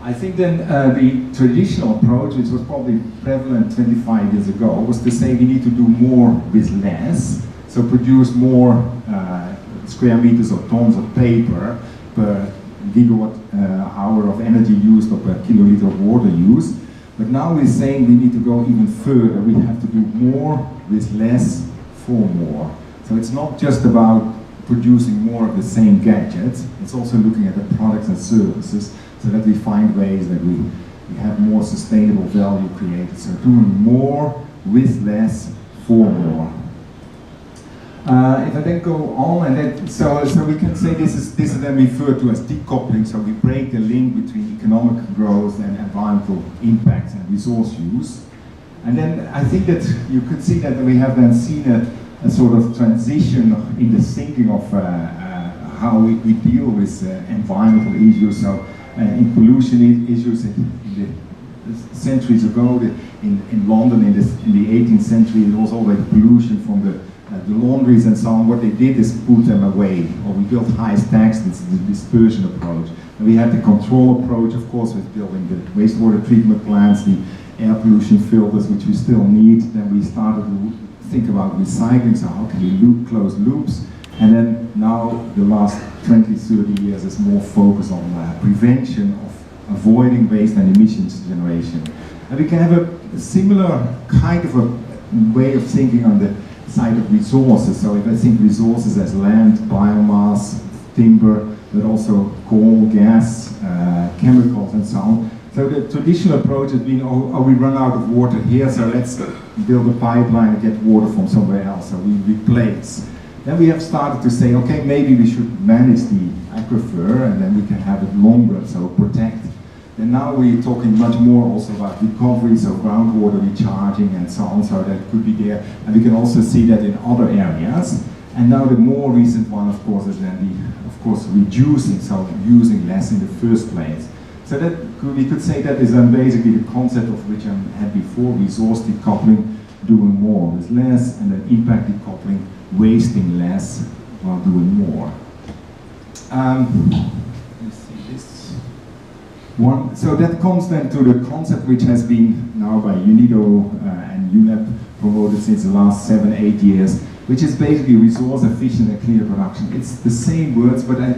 I think then the traditional approach, which was probably prevalent 25 years ago, was to say we need to do more with less. So produce more square meters or tons of paper per gigawatt hour of energy used or per kiloliter of water used. But now we're saying we need to go even further. We have to do more with less for more. So it's not just about producing more of the same gadgets, it's also looking at the products and services so that we find ways that we have more sustainable value created. So doing more with less for more. If I then go on, and then, so we can say this is then referred to as decoupling. So we break the link between economic growth and environmental impacts and resource use. And then I think that you could see that we have then seen a sort of transition in the thinking of how we deal with environmental issues. So in pollution issues in the centuries ago, in London in the 18th century, there was already pollution from the laundries and so on. What they did is put them away, or we built high stacks. This is the dispersion approach. And we had the control approach, of course, with building the wastewater treatment plants, the air pollution filters, which we still need. Then we started to think about recycling, so how can we close loops? And then now the last 20, 30 years is more focus on prevention of avoiding waste and emissions generation. And we can have a similar kind of a way of thinking on the side of resources. So if I think resources as land, biomass, timber, but also coal, gas, chemicals and so on. So the traditional approach has been, oh, we run out of water here, so let's build a pipeline and get water from somewhere else, so we replace. Then we have started to say, okay, maybe we should manage the aquifer and then we can have it longer, so protect. And now we're talking much more also about recovery, so groundwater recharging and so on, so that could be there. And we can also see that in other areas. And now the more recent one, of course, is then reducing, so using less in the first place. So that we could say that is then basically the concept of which I had before, resource decoupling, doing more with less, and then impact decoupling, wasting less while doing more. Let's see this one. So that comes then to the concept which has been now by UNIDO and UNEP promoted since the last 7-8 years, which is basically resource efficient and cleaner production. It's the same words, but I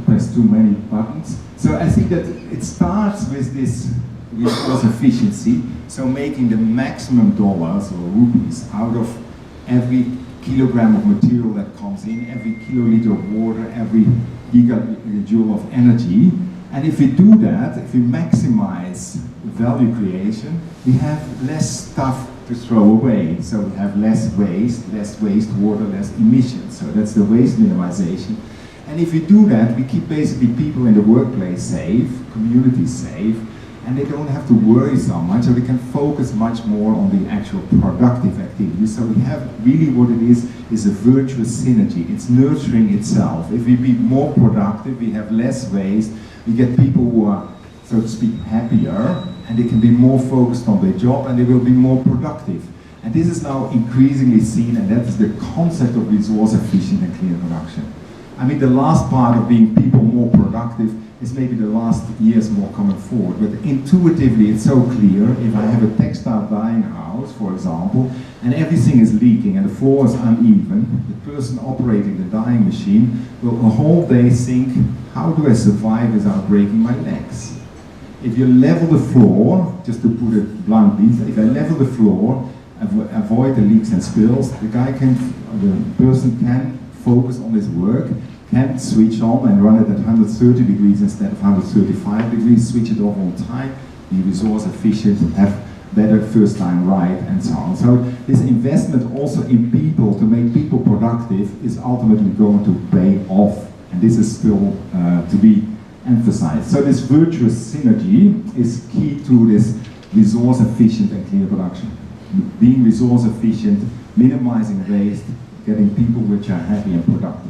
pressed too many buttons. So I think that it starts with this resource efficiency, so making the maximum dollars or rupees out of every kilogram of material that comes in, every kiloliter of water, every gigajoule of energy. And if we do that, if we maximize value creation, we have less stuff to throw away. So we have less wastewater, less emissions. So that's the waste minimization. And if we do that, we keep basically people in the workplace safe, communities safe, and they don't have to worry so much, so we can focus much more on the actual productive activities. So we have really what it is a virtuous synergy. It's nurturing itself. If we be more productive, we have less waste, we get people who are, so to speak, happier, and they can be more focused on their job, and they will be more productive. And this is now increasingly seen, and that is the concept of resource efficient and clean production. I mean, the last part of being people more productive is maybe the last years more coming forward, but intuitively it's so clear. If I have a textile dyeing house, for example, and everything is leaking and the floor is uneven, the person operating the dyeing machine will a whole day think, how do I survive without breaking my legs? If you level the floor, just to put it bluntly, if I level the floor, avoid the leaks and spills, the person can focus on his work, can switch on and run it at 130 degrees instead of 135 degrees, switch it off on time, be resource efficient, have better first time right, and so on. So this investment also in people to make people productive is ultimately going to pay off, and this is still to be emphasized. So this virtuous synergy is key to this resource efficient and clean production. Being resource efficient, minimizing waste, getting people which are happy and productive.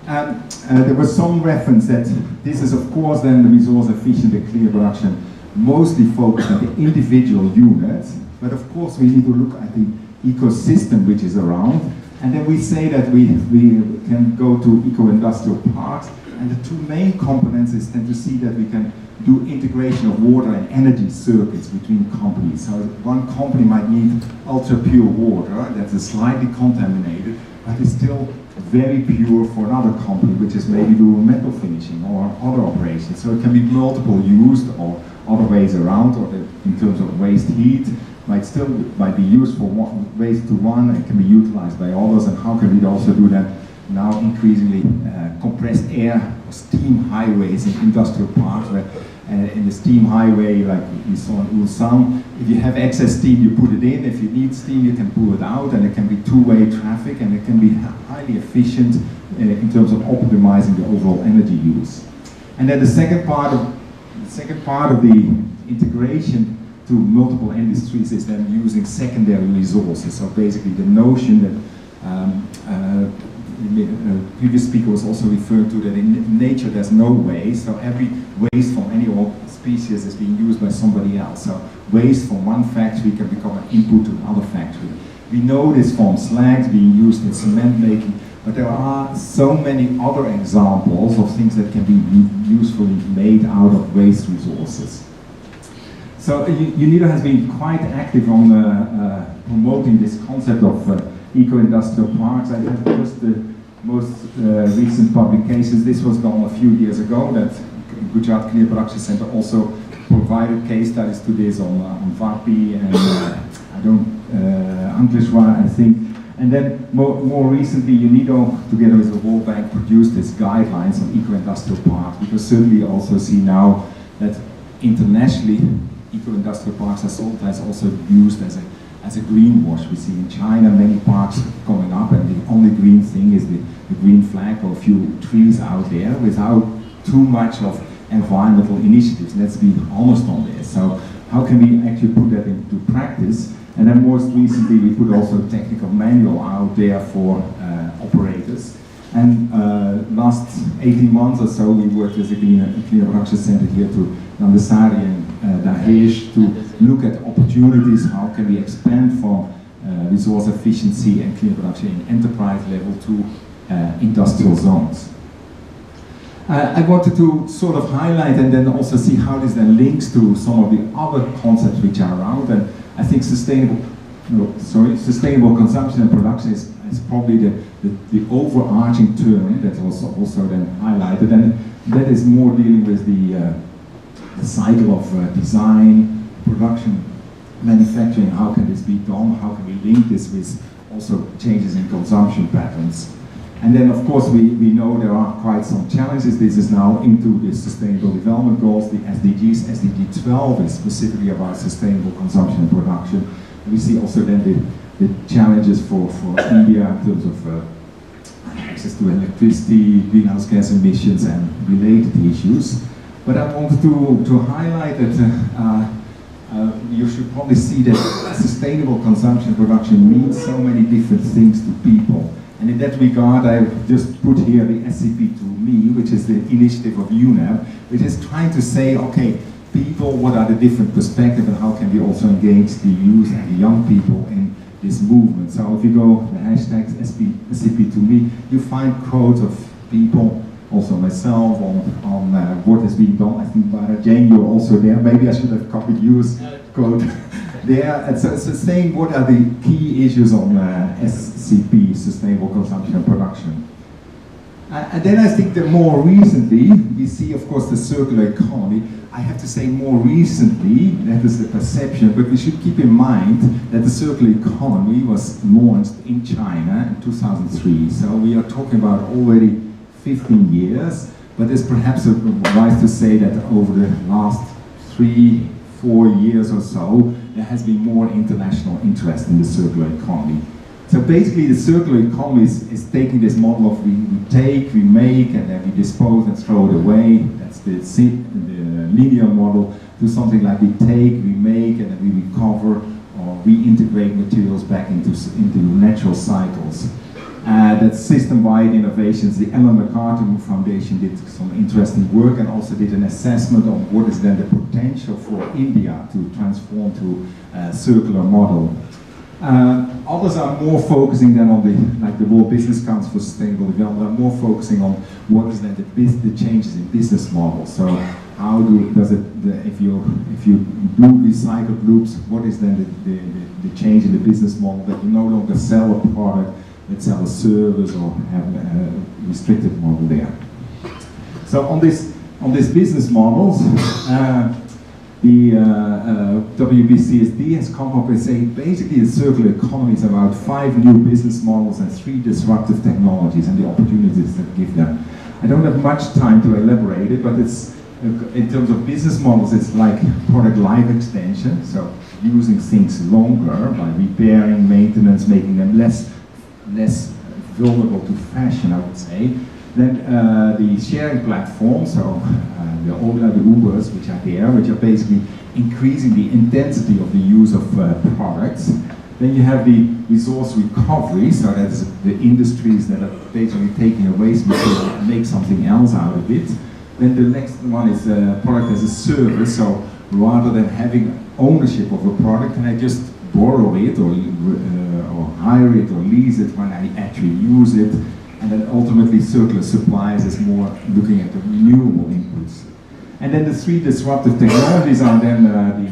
There was some reference that this is of course then the resource efficient and clean production mostly focused on the individual units, but of course we need to look at the ecosystem which is around, and then we say that we can go to eco-industrial parks, and the two main components is then to see that we can do integration of water and energy circuits between companies. So one company might need ultra pure water that is slightly contaminated, but is still very pure for another company, which is maybe doing metal finishing or other operations. So it can be multiple used or other ways around, or in terms of waste heat, might be used for waste to one and can be utilized by others. And how can we also do that now increasingly compressed air or steam highways in industrial parks, where in the steam highway, like we saw in Ulsan, if you have excess steam, you put it in. If you need steam, you can pull it out, and it can be two-way traffic, and it can be highly efficient in terms of optimizing the overall energy use. And then the second part of the integration to multiple industries is then using secondary resources. So basically the notion that previous speaker was also referring to, that in nature there's no waste, so every waste from any species is being used by somebody else. So waste from one factory can become an input to another factory. We know this from slags being used in cement making, but there are so many other examples of things that can be usefully made out of waste resources. So UNIDO has been quite active on promoting this concept of eco-industrial parks. I have just the most recent publications. This was done a few years ago, that Gujarat Clean Production Center also provided case studies to this on Vapi and Ankleshwar, I think. And then more recently, UNIDO, together with the World Bank, produced these guidelines on eco-industrial parks, because certainly also see now that internationally, eco-industrial parks are sometimes also used as a greenwash. We see in China many parks coming up, and the only green thing is the green flag or a few trees out there without too much of environmental initiatives. Let's be honest on this. So how can we actually put that into practice? And then most recently we put also a technical manual out there for operators. And last 18 months or so we worked with the Clean Production Center here to Nandesari and Dahej to look at opportunities. How can we expand from resource efficiency and clean production in enterprise level to industrial zones. I wanted to sort of highlight and then also see how this then links to some of the other concepts which are around. And I think sustainable consumption and production is probably the overarching term that was also then highlighted, and that is more dealing with the cycle of design, production, manufacturing. How can this be done? How can we link this with also changes in consumption patterns? And then, of course, we know there are quite some challenges. This is now into the Sustainable Development Goals, the SDGs. SDG 12 is specifically about sustainable consumption and production. And we see also then the challenges for India in terms of access to electricity, greenhouse gas emissions, and related issues. But I wanted to highlight that you should probably see that sustainable consumption and production means so many different things to people. And in that regard, I've just put here the SCP2Me, which is the initiative of UNEP, which is trying to say, okay, people, what are the different perspectives and how can we also engage the youth and the young people in this movement. So if you go the hashtag SCP2Me, you find quotes of people, also myself, on what has been done. I think Barbara Jane, you're also there. Maybe I should have copied yours quote there. And so it's saying what are the key issues on SCP, sustainable consumption and production. And then I think that more recently, we see of course the circular economy. I have to say more recently, that is the perception, but we should keep in mind that the circular economy was launched in China in 2003. So we are talking about already 15 years, but it's perhaps wise to say that over the last 3-4 years or so, there has been more international interest in the circular economy. So basically the circular economy is taking this model of we take, we make, and then we dispose and throw it away. That's the linear model, to something like we take, we make, and then we recover or reintegrate materials back into natural cycles. That system-wide innovations, the Ellen MacArthur Foundation did some interesting work and also did an assessment on what is then the potential for India to transform to a circular model. Others are more focusing then on the World Business Council for Sustainable Development, are more focusing on what is then the changes in business models. So how does it, if you do recycled loops, what is then the change in the business model that you no longer sell a product, let's sell a service or have a restricted model there. So on this business models, the WBCSD has come up with saying basically the circular economy is about 5 new business models and 3 disruptive technologies and the opportunities that give them. I don't have much time to elaborate it, but it's in terms of business models, it's like product life extension, so using things longer by repairing, maintenance, making them less vulnerable to fashion, I would say. Then the sharing platforms, so the Ola, the Ubers, which are there, which are basically increasing the intensity of the use of products. Then you have the resource recovery, so that's the industries that are basically taking a waste material and make something else out of it. Then the next one is product as a service, so rather than having ownership of a product, can I just borrow it or hire it or lease it when I actually use it? And then ultimately circular supplies is more looking at the renewable inputs. And then the 3 disruptive technologies are then the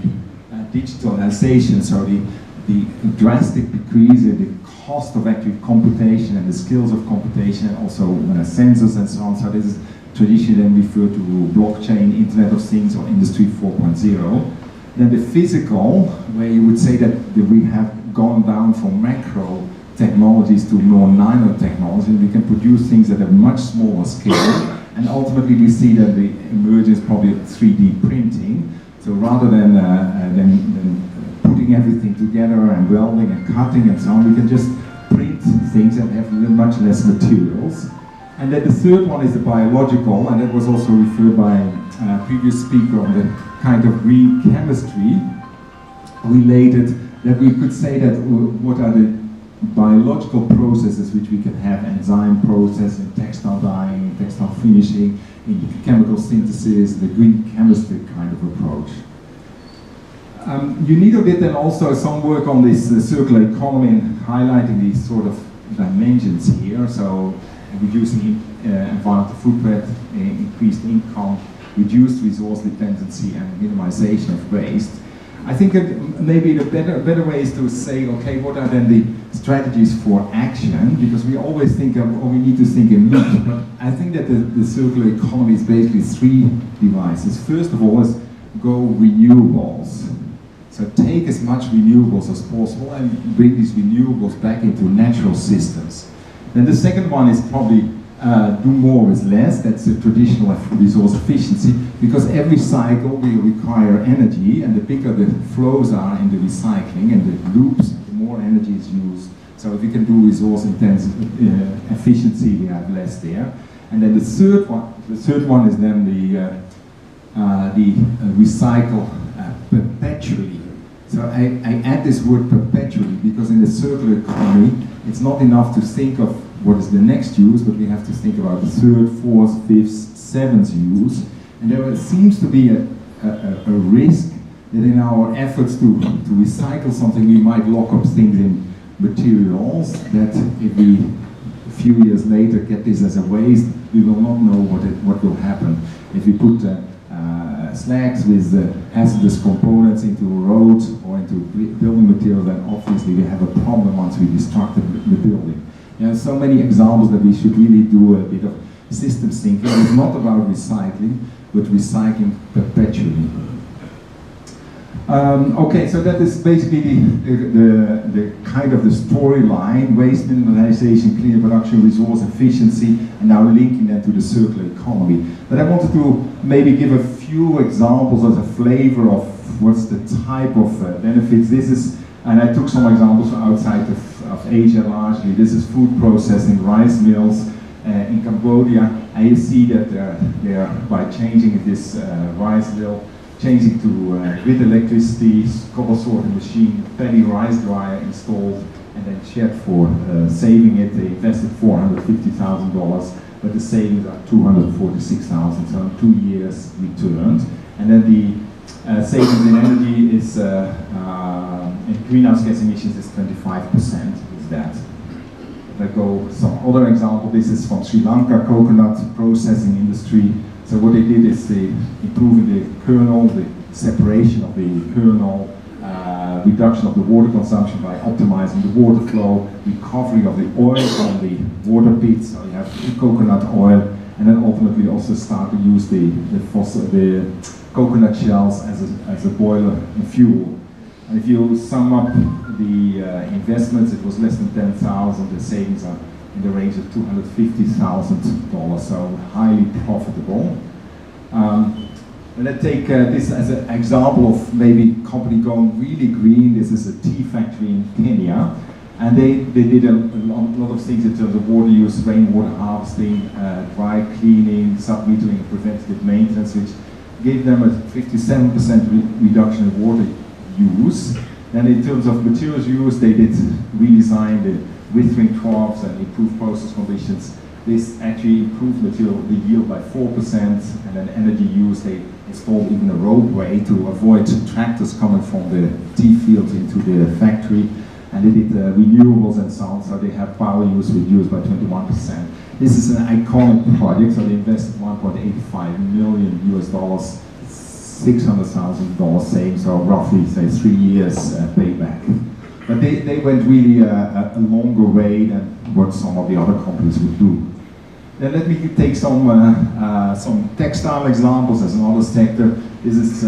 digitalization, so the drastic decrease in the cost of actually computation and the skills of computation, and also sensors and so on. So this is traditionally then referred to blockchain, Internet of Things, or Industry 4.0. Then the physical, where you would say that we have gone down from macro technologies to more nano technology, and we can produce things at a much smaller scale. And ultimately we see that the emergence probably of 3D printing. So rather than putting everything together and welding and cutting and so on, we can just print things and have much less materials. And then the third one is the biological, and that was also referred by a previous speaker on the kind of green chemistry related, that we could say that what are the biological processes which we can have, enzyme process in textile dyeing, textile finishing, in chemical synthesis, the green chemistry kind of approach. UNIDO did then also some work on this circular economy and highlighting these sort of dimensions here. So reducing environmental footprint, increased income, reduced resource dependency, and minimization of waste. I think that maybe the better way is to say, okay, what are then the strategies for action? Because we always think of, or we need to think in loops, but I think that the circular economy is basically three devices. First of all is go renewables. So take as much renewables as possible and bring these renewables back into natural systems. Then the second one is probably do more with less. That's the traditional resource efficiency, because every cycle will require energy, and the bigger the flows are in the recycling and the loops, the more energy is used. So if you can do resource intensive efficiency, we have less there. And then the third one is then the recycle perpetually. So I add this word perpetually because in the circular economy, it's not enough to think of what is the next use, but we have to think about the third, fourth, fifth, seventh use. And there seems to be a risk that in our efforts to recycle something, we might lock up things in materials that if we a few years later get this as a waste, we will not know what will happen. If we put slags with hazardous components into roads or into building material, then obviously we have a problem once we destruct the building. There are so many examples that we should really do a bit of systems thinking. It's not about recycling, but recycling perpetually. Okay, so that is basically the kind of the storyline: waste minimization, cleaner production, resource efficiency, and now linking that to the circular economy. But I wanted to maybe give a few examples as a flavor of what's the type of benefits. This is, and I took some examples outside of Asia largely. This is food processing, rice mills in Cambodia, and you see that they are by changing this rice mill, changing to grid electricity, copper sorting machine, paddy rice dryer installed, and then shed for saving it. They invested $450,000, but the savings are $246,000, so in 2 years returned. And then the savings in energy is, in greenhouse gas emissions is 25% is that. I go some other example. This is from Sri Lanka, coconut processing industry. So what they did is they improved the kernel, the separation of the kernel, reduction of the water consumption by optimizing the water flow, recovery of the oil from the water pits. So you have coconut oil, and then ultimately also start to use the coconut shells as a boiler and fuel. And if you sum up the investments, it was less than 10,000. The savings are in the range of $250,000, so highly profitable. Let's take this as an example of maybe company going really green. This is a tea factory in Kenya, and they did a lot of things in terms of water use, rainwater harvesting, dry cleaning, sub-metering, preventative maintenance, which gave them a 57% reduction in water use. And in terms of materials used, they did redesign the withering troughs and improve process conditions. This actually improved the yield by 4%, and then energy use, they installed even a roadway to avoid tractors coming from the tea fields into the factory. And they did renewables and so on, so they have power use reduced by 21%. This is an iconic project, so they invested $1.85 million, $600,000 savings, so roughly say 3 years payback. But they went really a longer way than what some of the other companies would do. Then let me take some textile examples as another sector. This is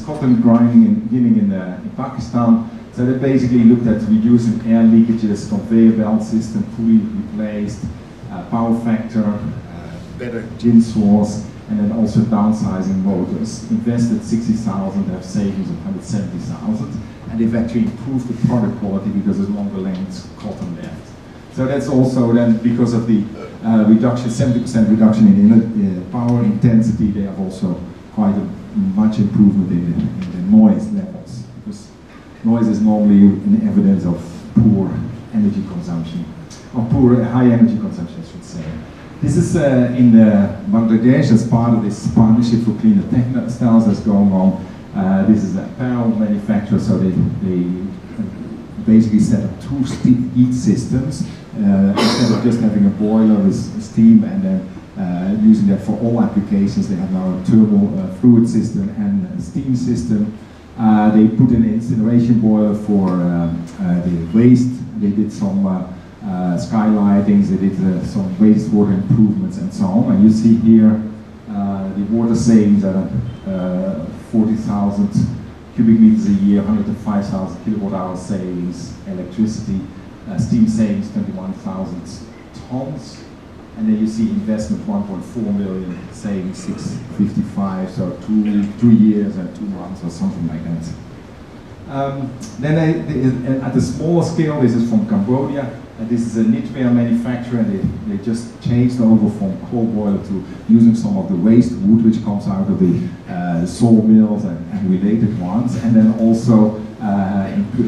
cotton grinding and ginning in Pakistan. So they basically looked at reducing air leakages, conveyor belt system fully replaced, power factor, better gin source, and then also downsizing motors. Invested $60,000, have savings of $170,000, and they've actually improved the product quality because there's longer length cotton left. So that's also then because of the reduction, 70% reduction in power intensity. They have also quite much improvement in the noise levels, because noise is normally an evidence of poor energy consumption, or poor high energy consumption, I should say. This is in Bangladesh as part of this partnership for cleaner textiles that's going on. This is an apparel manufacturer, so they basically set up 2 heat systems. instead of just having a boiler with steam and then using that for all applications, they have now a turbo fluid system and a steam system. They put in an incineration boiler for the waste. They did some skylightings, they did some wastewater improvements and so on. And you see here the water savings are 40,000 cubic meters a year, 105,000 kilowatt hour savings, electricity, steam savings 21,000 tons. And then you see investment 1.4 million, savings 655, so two years and 2 months or something like that. Then at the smaller scale, this is from Cambodia. This is a knitwear manufacturer, and they just changed over from coal boiler to using some of the waste wood which comes out of the sawmills and related ones, and then also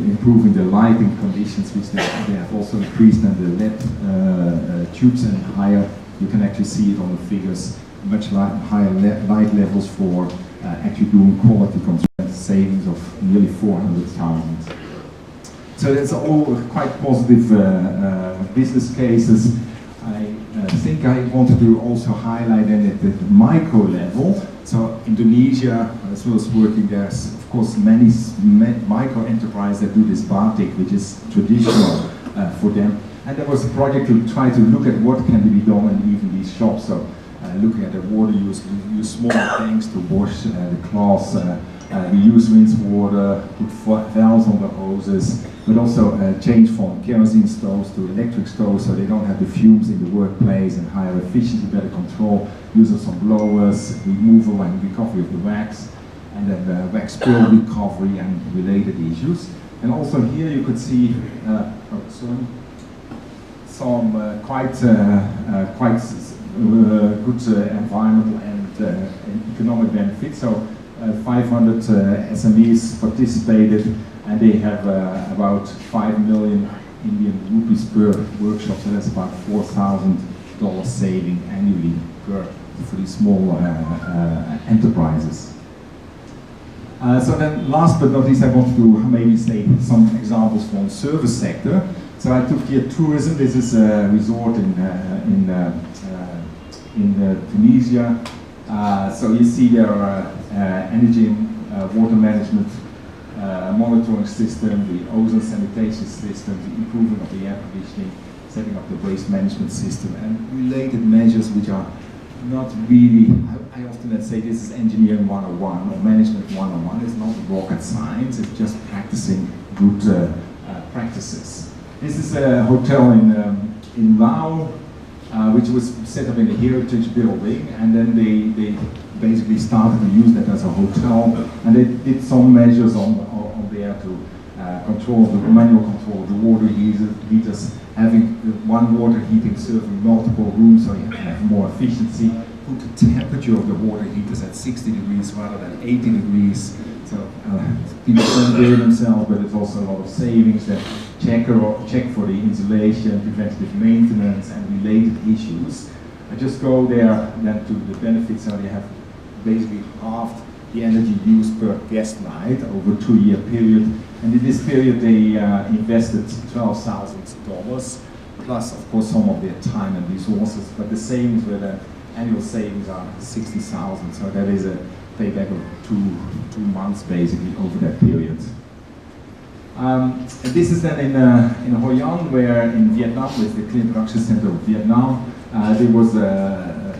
improving the lighting conditions, which they have also increased, and the LED tubes and higher. You can actually see it on the figures, much higher light levels for actually doing quality control, savings of nearly 400,000. So it's all quite positive business cases. I think I wanted to also highlight then at the micro level. So Indonesia, as well as working, there's of course many micro enterprises that do this batik, which is traditional for them. And there was a project to try to look at what can be done in even these shops. So looking at the water use, we use small tanks to wash the cloths. We use rinse water, put valves on the hoses, but also change from kerosene stoves to electric stoves so they don't have the fumes in the workplace, and higher efficiency, better control, use of some blowers, removal and recovery of the wax, and then wax spill recovery and related issues. And also here you could see some quite good environmental and economic benefits. So 500 SMEs participated, and they have about 5 million Indian rupees per workshop, so that's about $4,000 saving annually for these small enterprises. So then last but not least, I want to maybe say some examples from the service sector. So I took here tourism. This is a resort in Tunisia. So you see there are energy and water management, monitoring system, the ozone sanitation system, the improving of the air conditioning, setting up the waste management system, and related measures which are not really, I often say this is engineering 101 or management 101. It's not rocket science, it's just practicing good practices. This is a hotel in Laos, which was set up in a heritage building, and then they basically started to use that as a hotel, and they did some measures on there to control the manual control of the water heaters, having one water heating serving multiple rooms so you have more efficiency, put the temperature of the water heaters at 60 degrees rather than 80 degrees, so people don't burn themselves, but it's also a lot of savings. That check for the insulation, preventative maintenance and related issues. I just go there then to the benefits, so they have basically halved the energy used per guest night over a 2-year period, and in this period they invested $12,000 plus of course some of their time and resources, but the savings were the annual savings are 60,000, so that is a payback of two months basically over that period. And this is then in Hoi An, where in Vietnam, with the Clean Production Center of Vietnam, there was a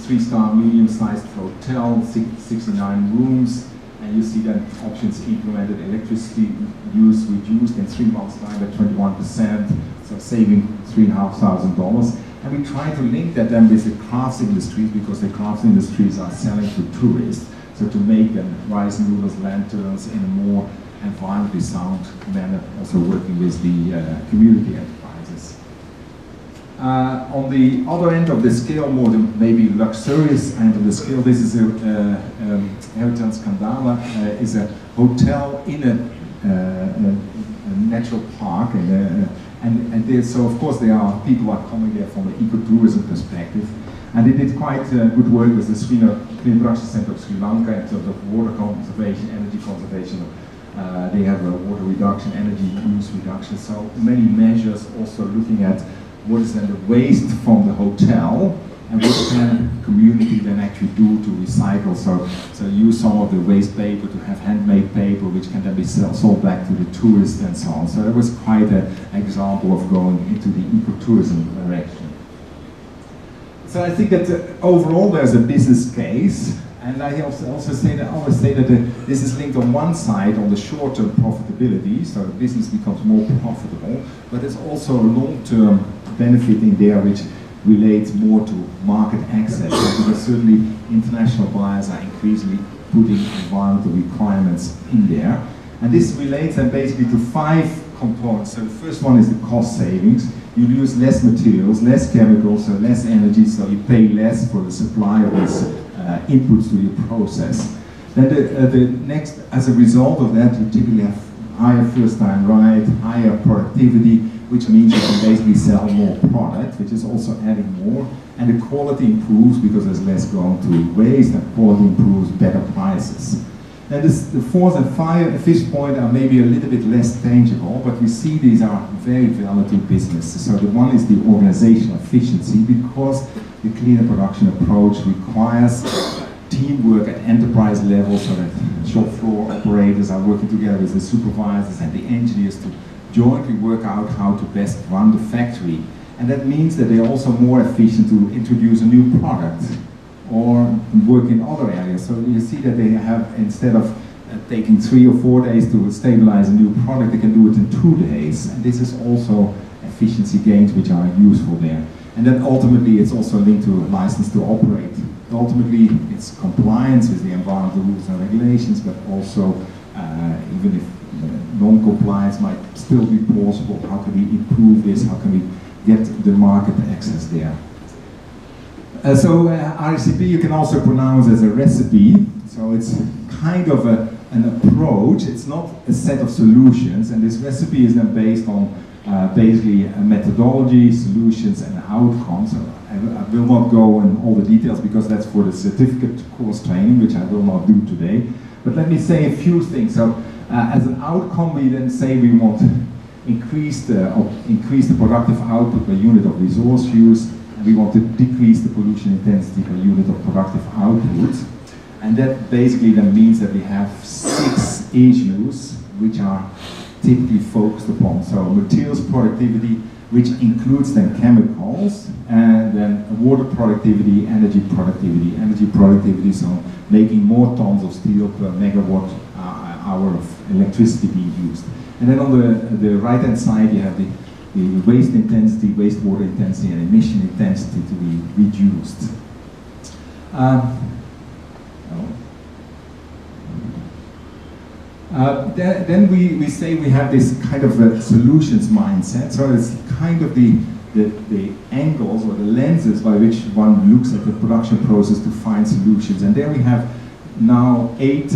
3-star medium-sized hotel, 69 rooms, and you see that options implemented, electricity use reduced in 3 months' time by 21%, so saving $3,500. And we try to link that then with the crafts industries, because the crafts industries are selling to tourists, so to make them rice noodles, lanterns in a more environmentally sound manner, also working with the community enterprises. On the other end of the scale, more the maybe luxurious end of the scale, this is Heritage Kandala, is a hotel in a natural park, and so of course there are people are coming there from an ecotourism perspective, and they did quite good work with the Clean Production Center of Sri Lanka in terms of water conservation, energy conservation, They have a water reduction, energy use reduction. So many measures also looking at what is then the waste from the hotel and what can community then actually do to recycle. So use some of the waste paper to have handmade paper, which can then be sold back to the tourists and so on. So that was quite an example of going into the ecotourism direction. So I think that overall there's a business case, and I always say that this is linked on one side on the short-term profitability, so the business becomes more profitable, but there's also a long-term benefit in there which relates more to market access, because certainly international buyers are increasingly putting environmental requirements in there. And this relates then basically to 5 components. So the first one is the cost savings. You use less materials, less chemicals, so less energy, so you pay less for the supply of these inputs to your process. Then the next, as a result of that, you typically have higher first-time right, higher productivity, which means you can basically sell more product, which is also adding more, and the quality improves because there's less going to waste, and quality improves, better prices. Then the 4th and 5th point are maybe a little bit less tangible, but we see these are very valid to businesses. So the one is the organizational efficiency, because the cleaner production approach requires teamwork at enterprise level, so that shop floor operators are working together with the supervisors and the engineers to jointly work out how to best run the factory. And that means that they're also more efficient to introduce a new product or work in other areas. So you see that they have, instead of taking 3 or 4 days to stabilize a new product, they can do it in 2 days. And this is also efficiency gains which are useful there. And then ultimately it's also linked to a license to operate. Ultimately it's compliance with the environmental rules and regulations, but also even if non-compliance might still be possible, how can we improve this, how can we get the market access there. So RCP you can also pronounce as a recipe, so it's kind of an approach, it's not a set of solutions, and this recipe is then based on basically a methodology, solutions and outcomes. So I will not go in all the details because that's for the certificate course training, which I will not do today, but let me say a few things. So as an outcome we then say we want to increase the productive output per unit of resource use, and we want to decrease the pollution intensity per unit of productive output. And that basically then means that we have 6 issues which are typically focused upon. So materials productivity, which includes then chemicals, and then water productivity, energy productivity. Energy productivity, so making more tons of steel per megawatt hour of electricity being used. And then on the right-hand side, you have the waste intensity, wastewater intensity, and emission intensity to be reduced. Then we say we have this kind of a solutions mindset. So it's kind of the angles or the lenses by which one looks at the production process to find solutions. And there we have now 8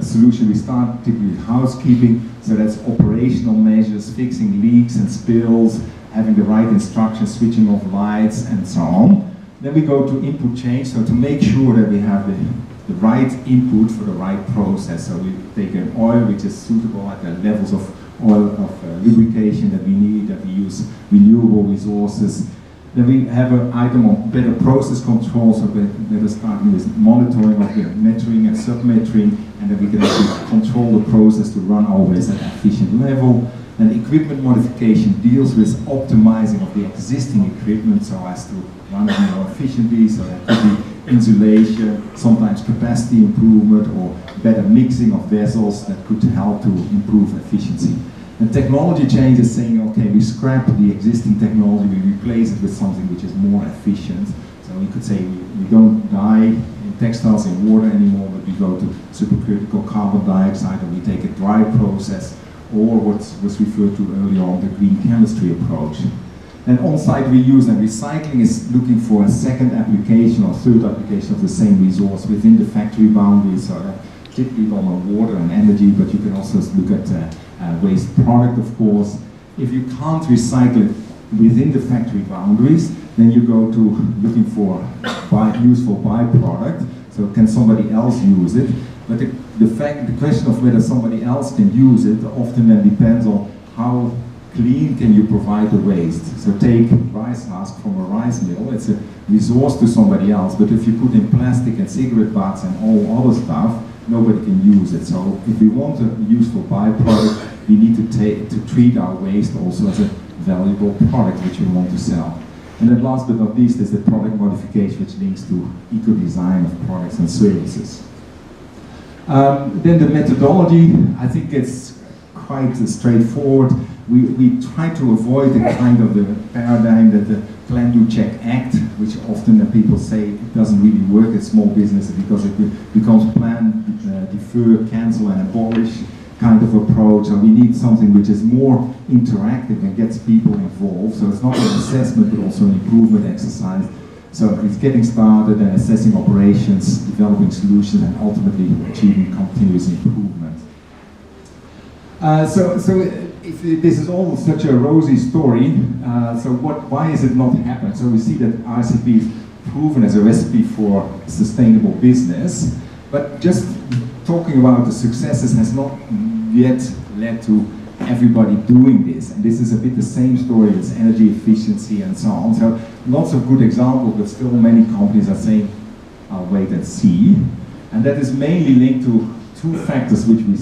solutions. We start typically with housekeeping, so that's operational measures, fixing leaks and spills, having the right instructions, switching off lights, and so on. Then we go to input change, so to make sure that we have the right input for the right process. So we take an oil which is suitable at the levels of oil of lubrication that we need, that we use renewable resources. Then we have an item on better process control, so we're starting with monitoring of the metering and submetering, and then we can actually control the process to run always at an efficient level. And equipment modification deals with optimizing of the existing equipment so as to run it more efficiently, so that could be insulation, sometimes capacity improvement, or better mixing of vessels that could help to improve efficiency. And technology change is saying, okay, we scrap the existing technology, we replace it with something which is more efficient. So we could say we don't dye in textiles in water anymore, but we go to supercritical carbon dioxide, or we take a dry process, or what was referred to earlier on, the green chemistry approach. And on-site reuse and recycling is looking for a second application or third application of the same resource within the factory boundaries, so typically on water and energy, but you can also look at waste product, of course. If you can't recycle it within the factory boundaries, then you go to looking for useful byproduct. So can somebody else use it? But the question of whether somebody else can use it often then depends on how clean can you provide the waste. So take rice husk from a rice mill, it's a resource to somebody else, but if you put in plastic and cigarette butts and all other stuff, nobody can use it. So if we want a useful byproduct, we need to treat our waste also as a valuable product which we want to sell. And then last but not least is the product modification, which links to eco-design of products and services. Then the methodology, I think it's quite straightforward. We try to avoid the kind of the paradigm that the Plan, Do, Check, Act, which often people say it doesn't really work at small businesses because it becomes plan, defer, cancel and abolish kind of approach. So we need something which is more interactive and gets people involved. So it's not an assessment but also an improvement exercise. So it's getting started and assessing operations, developing solutions and ultimately achieving continuous improvement. If this is all such a rosy story, why is it not happening? So we see that ICP is proven as a recipe for sustainable business, but just talking about the successes has not yet led to everybody doing this. And this is a bit the same story as energy efficiency and so on. So lots of good examples, but still many companies are saying, I'll wait and see. And that is mainly linked to two factors which we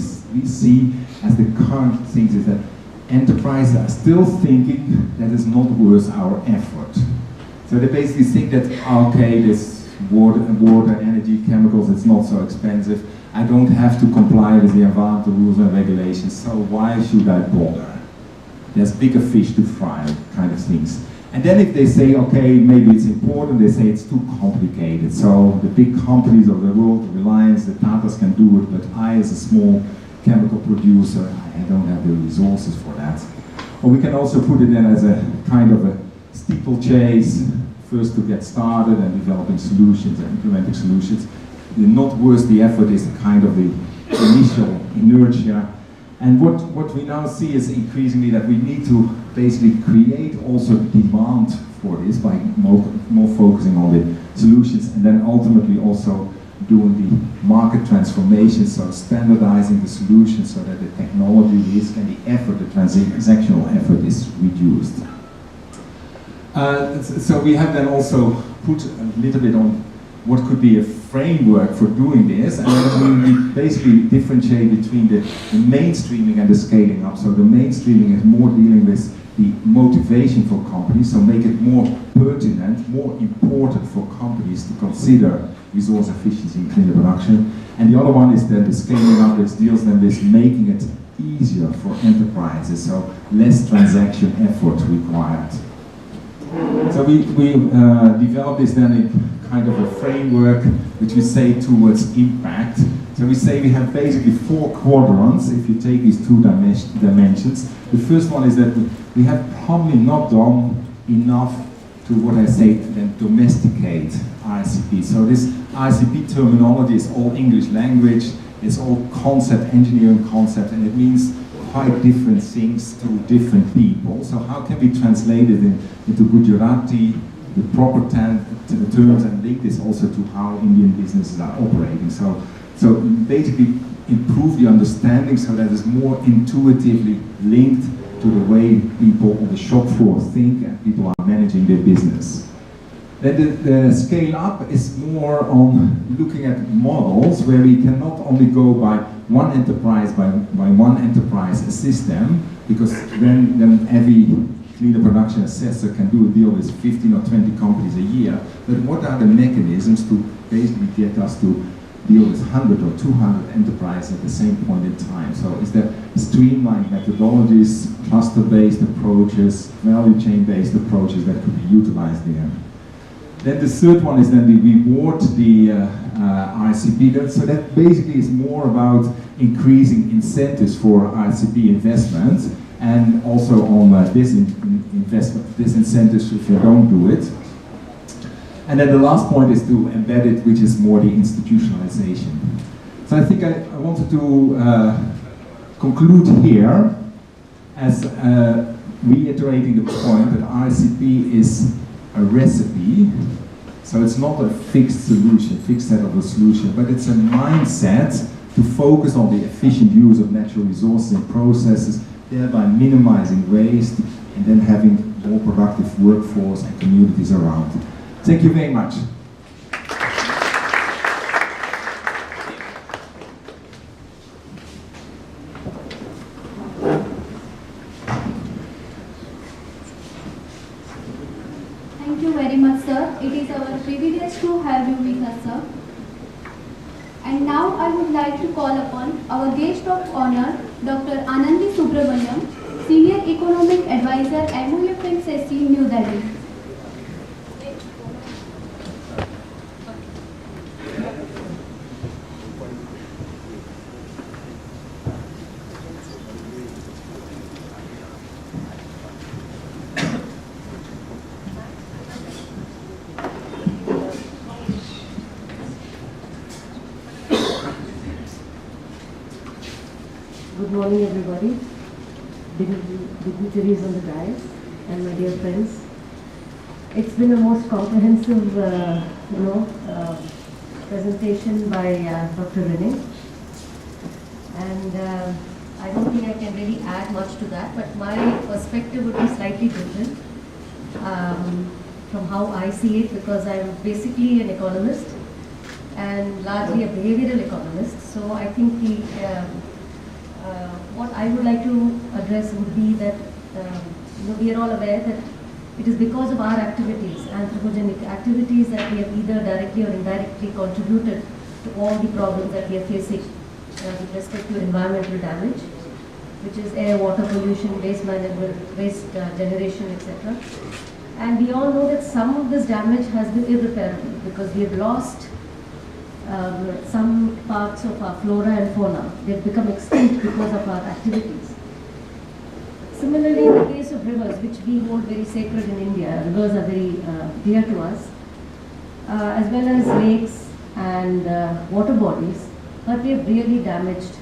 see as the current things is that enterprises are still thinking that it's not worth our effort. So they basically think that, okay, this water, energy, chemicals, it's not so expensive. I don't have to comply with the environmental rules and regulations, so why should I bother? There's bigger fish to fry, kind of things. And then if they say, okay, maybe it's important, they say it's too complicated. So the big companies of the world, the Reliance, the Tatas can do it, but I as a small chemical producer, I don't have the resources for that. Or we can also put it in as a kind of a steeplechase, first to get started and developing solutions and implementing solutions. The not worth the effort is kind of the initial inertia. And what we now see is increasingly that we need to basically create also demand for this by more focusing on the solutions and then ultimately also doing the market transformation, so standardizing the solution so that the technology risk and the effort, the transactional effort is reduced. So we have then also put a little bit on what could be a framework for doing this, and then we basically differentiate between the mainstreaming and the scaling up. So the mainstreaming is more dealing with the motivation for companies, so make it more pertinent, more important for companies to consider resource efficiency in cleaner production. And the other one is then the scaling up, which deals then with making it easier for enterprises, so less transaction effort required. So we developed this then in kind of a framework which we say towards impact. So we say we have basically 4 quadrants if you take these 2 dimensions. The first one is that we have probably not done enough to what I say then domesticate ICP. So this ICP terminology is all English language, it's all concept, engineering concept, and it means quite different things to different people. So how can we translate it into Gujarati, the proper terms, and link this also to how Indian businesses are operating. So basically improve the understanding so that it's more intuitively linked to the way people on the shop floor think and people are managing their business. Then the scale up is more on looking at models where we can not only go by one enterprise system, because then every cleaner production assessor can do a deal with 15 or 20 companies a year. But what are the mechanisms to basically get us to deal with 100 or 200 enterprises at the same point in time? So is there streamlined methodologies, cluster-based approaches, value chain-based approaches that could be utilized there? Then the third one is then the reward, the ICP. So that basically is more about increasing incentives for ICP investments and also on disincentives if you don't do it. And then the last point is to embed it, which is more the institutionalization. So I think I wanted to conclude here as reiterating the point that ICP is a recipe, so it's not a fixed solution, fixed set of a solution, but it's a mindset to focus on the efficient use of natural resources and processes, thereby minimizing waste and then having more productive workforce and communities around. Thank you very much. Thank you very much, sir. It is our privilege to have you with us, sir. And now I would like to call upon our guest of honor, Dr. Anandi Subramaniam, Senior Economic Advisor, MoEF&CC, New Delhi. Good morning, everybody. Dignitaries on the dais and my dear friends. It's been a most comprehensive, presentation by Dr. Rene, and I don't think I can really add much to that. But my perspective would be slightly different from how I see it, because I'm basically an economist and largely a behavioral economist. So I think what I would like to address would be that we are all aware that it is because of our activities, anthropogenic activities, that we have either directly or indirectly contributed to all the problems that we are facing with respect to environmental damage, which is air, water pollution, waste management, waste generation, etc. And we all know that some of this damage has been irreparable, because we have lost some parts of our flora and fauna. They have become extinct because of our activities. Similarly, in the case of rivers, which we hold very sacred in India, rivers are very dear to us, as well as lakes and water bodies, but we have really damaged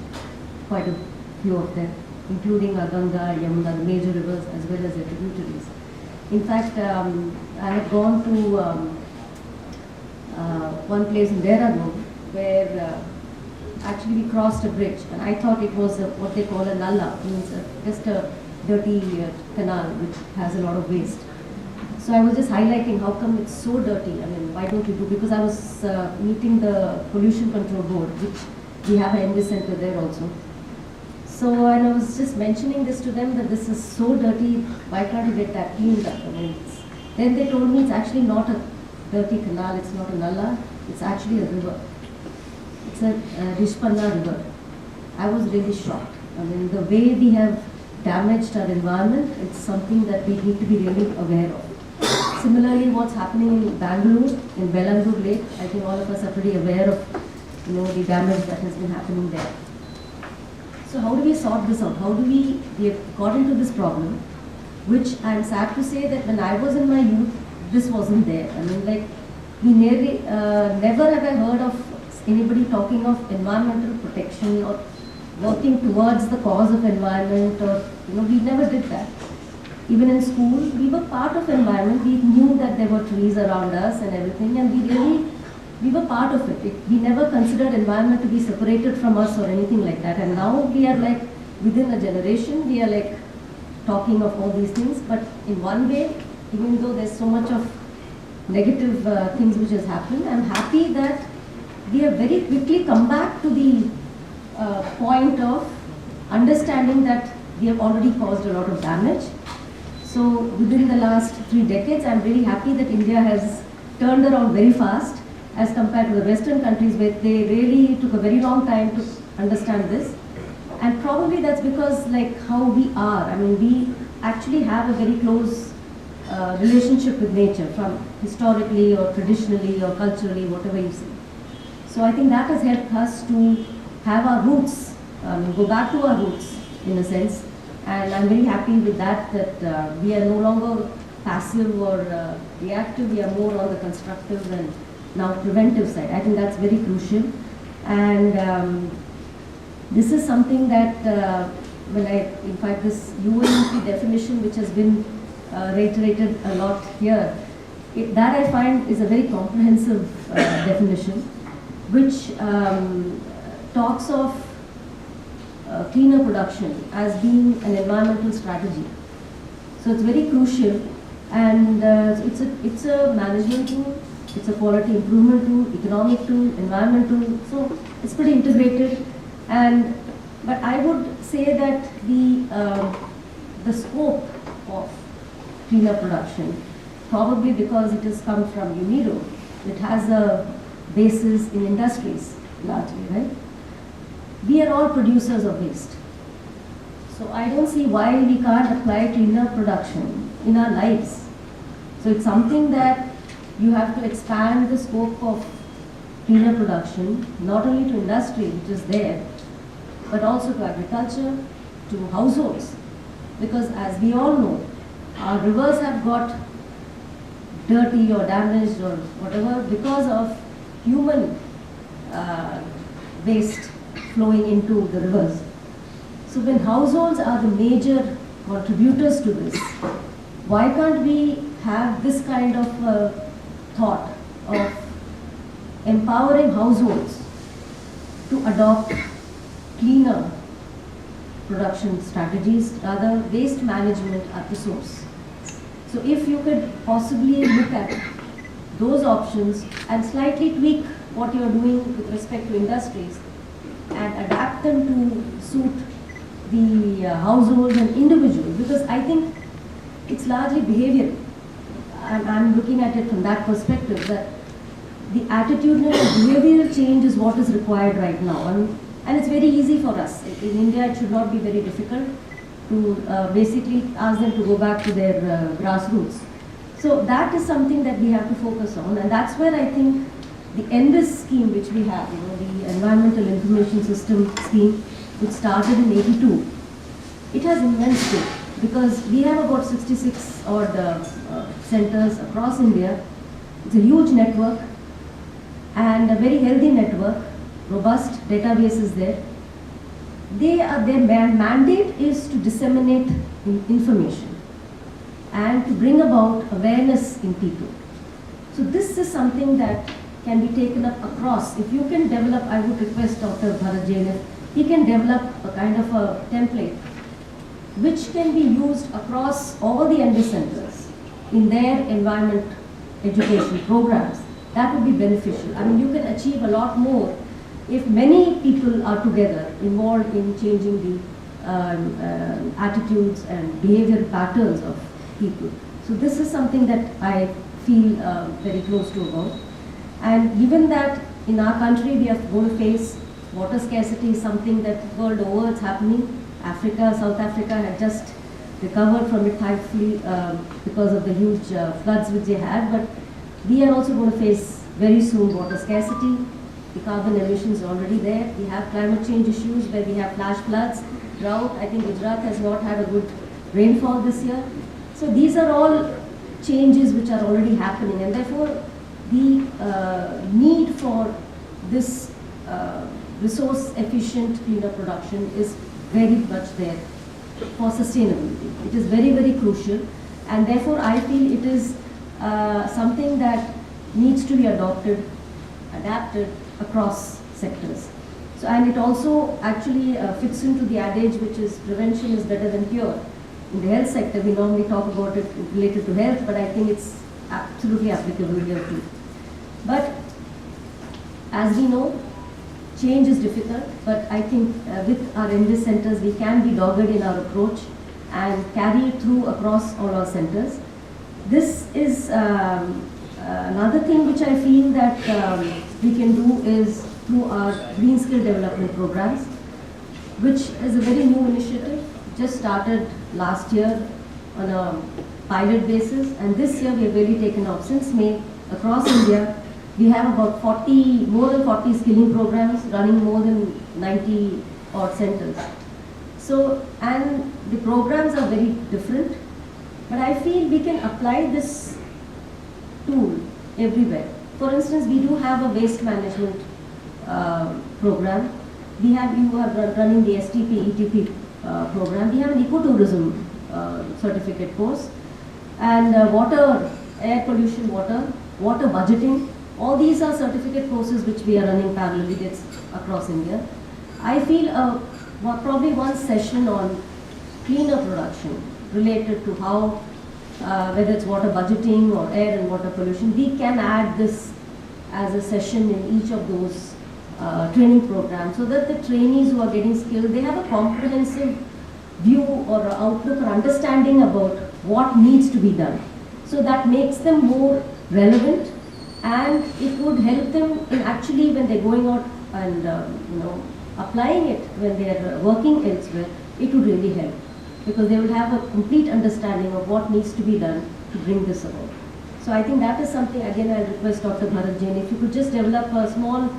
quite a few of them, including Ganga, Yamuna, the major rivers, as well as their tributaries. In fact, I had gone to one place in Dehradun where actually we crossed a bridge, and I thought it was what they call a nalla, means just a dirty canal which has a lot of waste. So I was just highlighting how come it's so dirty. I mean, why don't you do? Because I was meeting the pollution control board, which we have an MD center there also. So, and I was just mentioning this to them, that this is so dirty, why can't you get that cleaned up? I mean, then they told me it's actually not a dirty canal, it's not a nalla, it's actually a river. It's a Rishpanna river. I was really shocked. I mean, the way we have damaged our environment, it's something that we need to be really aware of. Similarly, what's happening in Bangalore, in Bellangur Lake, I think all of us are pretty aware of the damage that has been happening there. So how do we sort this out? How do we have got into this problem, which I'm sad to say that when I was in my youth, this wasn't there. I mean, like, we nearly, never have I heard of anybody talking of environmental protection or working towards the cause of environment, or, we never did that. Even in school, we were part of environment. We knew that there were trees around us and everything, and we were part of it. We never considered environment to be separated from us or anything like that. And now we are like, within a generation, we are like talking of all these things. But in one way, even though there's so much of negative things which has happened, I'm happy that we have very quickly come back to the point of understanding that we have already caused a lot of damage. So within the last 3 decades, I'm really happy that India has turned around very fast as compared to the Western countries, where they really took a very long time to understand this. And probably that's because, like, how we are. I mean, we actually have a very close relationship with nature, from historically or traditionally or culturally, whatever you say. So I think that has helped us to have our roots, go back to our roots in a sense. And I'm very happy with that, that we are no longer passive or reactive, we are more on the constructive and now preventive side. I think that's very crucial. And this is something that in fact this UNEP definition, which has been reiterated a lot here, that I find is a very comprehensive definition, which talks of cleaner production as being an environmental strategy. So it's very crucial, and it's a management tool, it's a quality improvement tool, economic tool, environmental. So it's pretty integrated. But I would say that the scope of cleaner production, probably because it has come from UNIDO, it has a basis in industries largely, right? We are all producers of waste. So I don't see why we can't apply cleaner production in our lives. So it's something that you have to expand the scope of cleaner production, not only to industry, which is there, but also to agriculture, to households. Because as we all know, our rivers have got dirty or damaged or whatever because of human waste flowing into the rivers. So when households are the major contributors to this, why can't we have this kind of thought of empowering households to adopt cleaner production strategies, rather waste management at the source? So if you could possibly look at those options and slightly tweak what you are doing with respect to industries and adapt them to suit the households and individuals, because I think it's largely behavioral. I'm looking at it from that perspective, that the attitudinal and behavioral change is what is required right now. And it's very easy for us. In India, it should not be very difficult to basically ask them to go back to their grassroots. So that is something that we have to focus on, and that's where I think the ENVIS scheme which we have, the Environmental Information System scheme, which started in '82, it has immense scope, because we have about 66 odd centers across India. It's a huge network and a very healthy network, robust databases there. Their mandate is to disseminate information and to bring about awareness in people. So this is something that can be taken up across. If you can develop, I would request Dr. Bharat Jain, if he can develop a kind of a template which can be used across all the ENVIS centers in their environment education programs, that would be beneficial. I mean, you can achieve a lot more if many people are together involved in changing the attitudes and behavior patterns of people. So this is something that I feel very close to about. And given that in our country we are going to face water scarcity, is something that world over it's happening. Africa, South Africa had just recovered from it thankfully because of the huge floods which they had, but we are also going to face very soon water scarcity. The carbon emissions are already there. We have climate change issues where we have flash floods, drought. I think Gujarat has not had a good rainfall this year. So these are all changes which are already happening, and therefore the need for this resource efficient cleaner production is very much there for sustainability. It is very, very crucial, and therefore I feel it is something that needs to be adapted across sectors. So, and it also actually fits into the adage which is prevention is better than cure. In the health sector, we normally talk about it related to health, but I think it's absolutely applicable here too. But as we know, change is difficult, but I think with our ENVIS centers, we can be dogged in our approach and carry it through across all our centers. This is another thing which I feel that we can do is through our green skill development programs, which is a very new initiative, just started last year on a pilot basis, and this year we have really taken off. Since May, across India, we have about more than 40 skilling programs running more than 90 odd centers. So, and the programs are very different, but I feel we can apply this tool everywhere. For instance, we do have a waste management program. You are running the STP, ETP program. We have an ecotourism certificate course, and water, air pollution, water budgeting. All these are certificate courses which we are running parallelly across India. I feel probably one session on cleaner production related to how, whether it's water budgeting or air and water pollution, we can add this as a session in each of those training programs, so that the trainees who are getting skilled, they have a comprehensive view or outlook or understanding about what needs to be done. So that makes them more relevant, and it would help them in actually when they're going out and applying it when they are working elsewhere. It would really help, because they will have a complete understanding of what needs to be done to bring this about. So I think that is something, again, I'll request Dr. Bharat Jain, if you could just develop a small,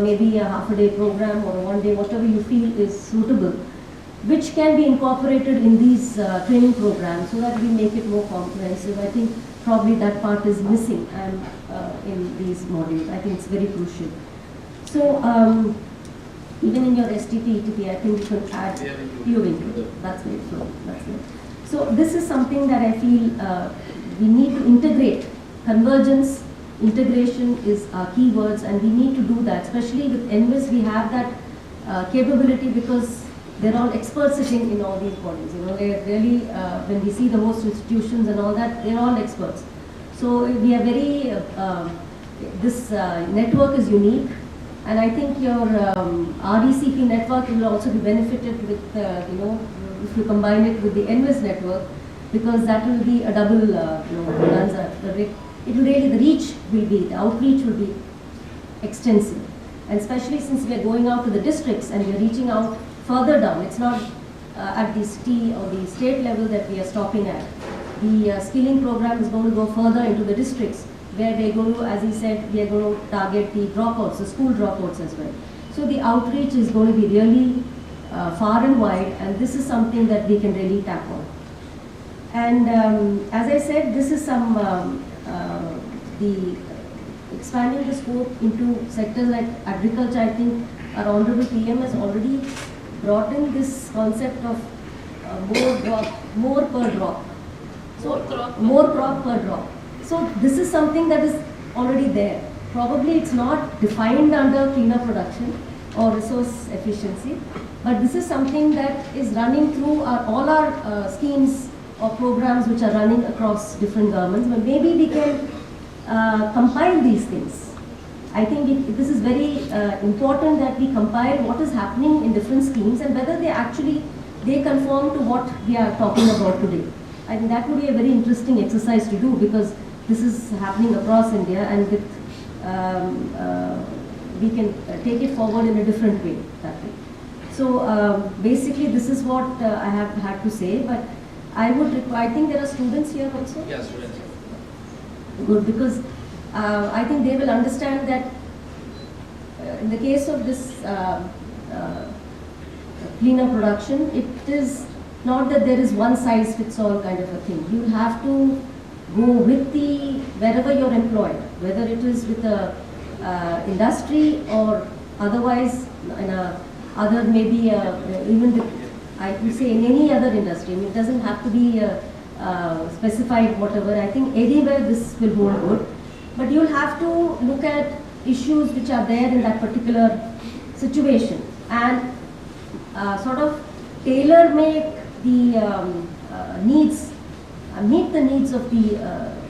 maybe a half-a-day program or a one-day, whatever you feel is suitable, which can be incorporated in these training programs, so that we make it more comprehensive. I think probably that part is missing in these modules. I think it's very crucial. So even in your STP, ETP, I think you can add few into it. That's great. So this is something that I feel we need to integrate. Convergence, integration is our keywords, and we need to do that. Especially with NVIS, we have that capability, because they're all experts sitting in all these bodies. They're really, when we see the host institutions and all that, they're all experts. So we are very, this network is unique, and I think your RECP network will also be benefited with, if you combine it with the NVIS network, because that will be a double, bonanza. It will really, the reach will be, the outreach will be extensive. And especially since we are going out to the districts and we are reaching out further down, it's not at the city or the state level that we are stopping at. The skilling program is going to go further into the districts, where we're going to, as he said, we are going to target the dropouts, the school dropouts as well. So the outreach is going to be really far and wide, and this is something that we can really tap on. And as I said, this is some, the expanding the scope into sectors like agriculture. I think our Honorable PM has already brought in this concept of more per drop. So more crop per drop. So this is something that is already there. Probably it's not defined under cleaner production or resource efficiency, but this is something that is running through all our schemes or programs which are running across different governments. But maybe we can compile these things. I think this is very important that we compile what is happening in different schemes and whether they conform to what we are talking about today. I think that would be a very interesting exercise to do, because this is happening across India, and with, we can take it forward in a different way that way. So basically this is what I have had to say, but I think there are students here also? Yes, students. Good, because I think they will understand that in the case of this cleaner production, it is not that there is one size fits all kind of a thing. You have to go with wherever you're employed, whether it is with a industry or otherwise in other, maybe even I would say in any other industry. I mean, it doesn't have to be specified whatever. I think anywhere this will hold good, but you'll have to look at issues which are there in that particular situation and sort of tailor make the needs, meet the needs of the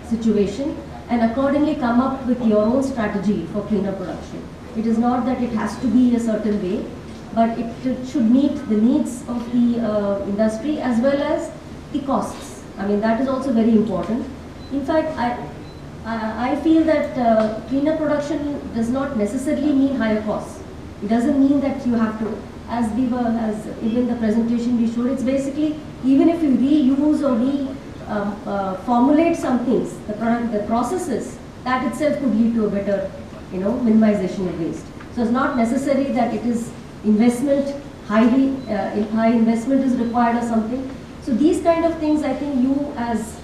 situation, and accordingly come up with your own strategy for cleaner production. It is not that it has to be a certain way, but it should meet the needs of the industry as well as the costs. I mean, that is also very important. In fact, I feel that cleaner production does not necessarily mean higher costs. It doesn't mean that you have to, as even the presentation we showed, it's basically, even if you reuse or formulate some things, the processes, that itself could lead to a better, minimization of waste. So it's not necessary that it is investment, high investment is required or something. So these kind of things, I think you as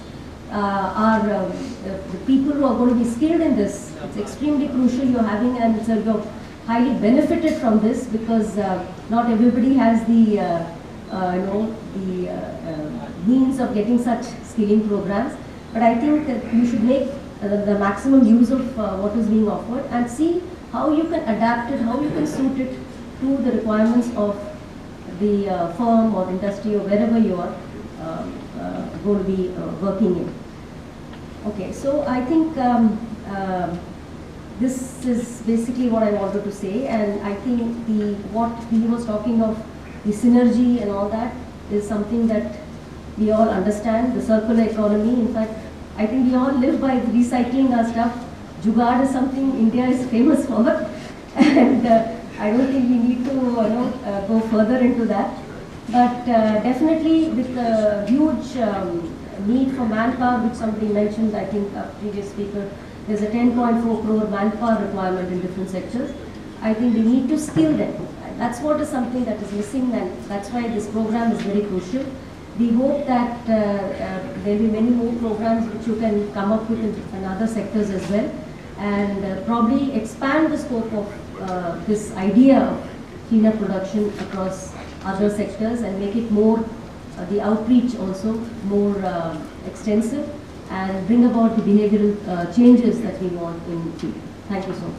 the people who are going to be skilled in this, it's extremely crucial you're having, and so you're highly benefited from this, because not everybody has the means of getting such skilling programs. But I think that you should make the maximum use of what is being offered and see how you can adapt it, how you can suit it to the requirements of the firm or industry or wherever you are going to be working in. Okay, so I think this is basically what I wanted to say, and I think what he was talking of, the synergy and all that, is something that we all understand, the circular economy. In fact, I think we all live by recycling our stuff. Jugaad is something India is famous for, and I don't think we need to go further into that. But definitely with the huge need for manpower, which somebody mentioned, I think a previous speaker, there's a 10.4 crore manpower requirement in different sectors. I think we need to skill them. That's what is something that is missing, and that's why this program is very crucial. We hope that there will be many more programs which you can come up with in other sectors as well, and probably expand the scope of this idea of cleaner production across other sectors and make it more, the outreach also more extensive, and bring about the behavioral changes that we want in people. Thank you so much.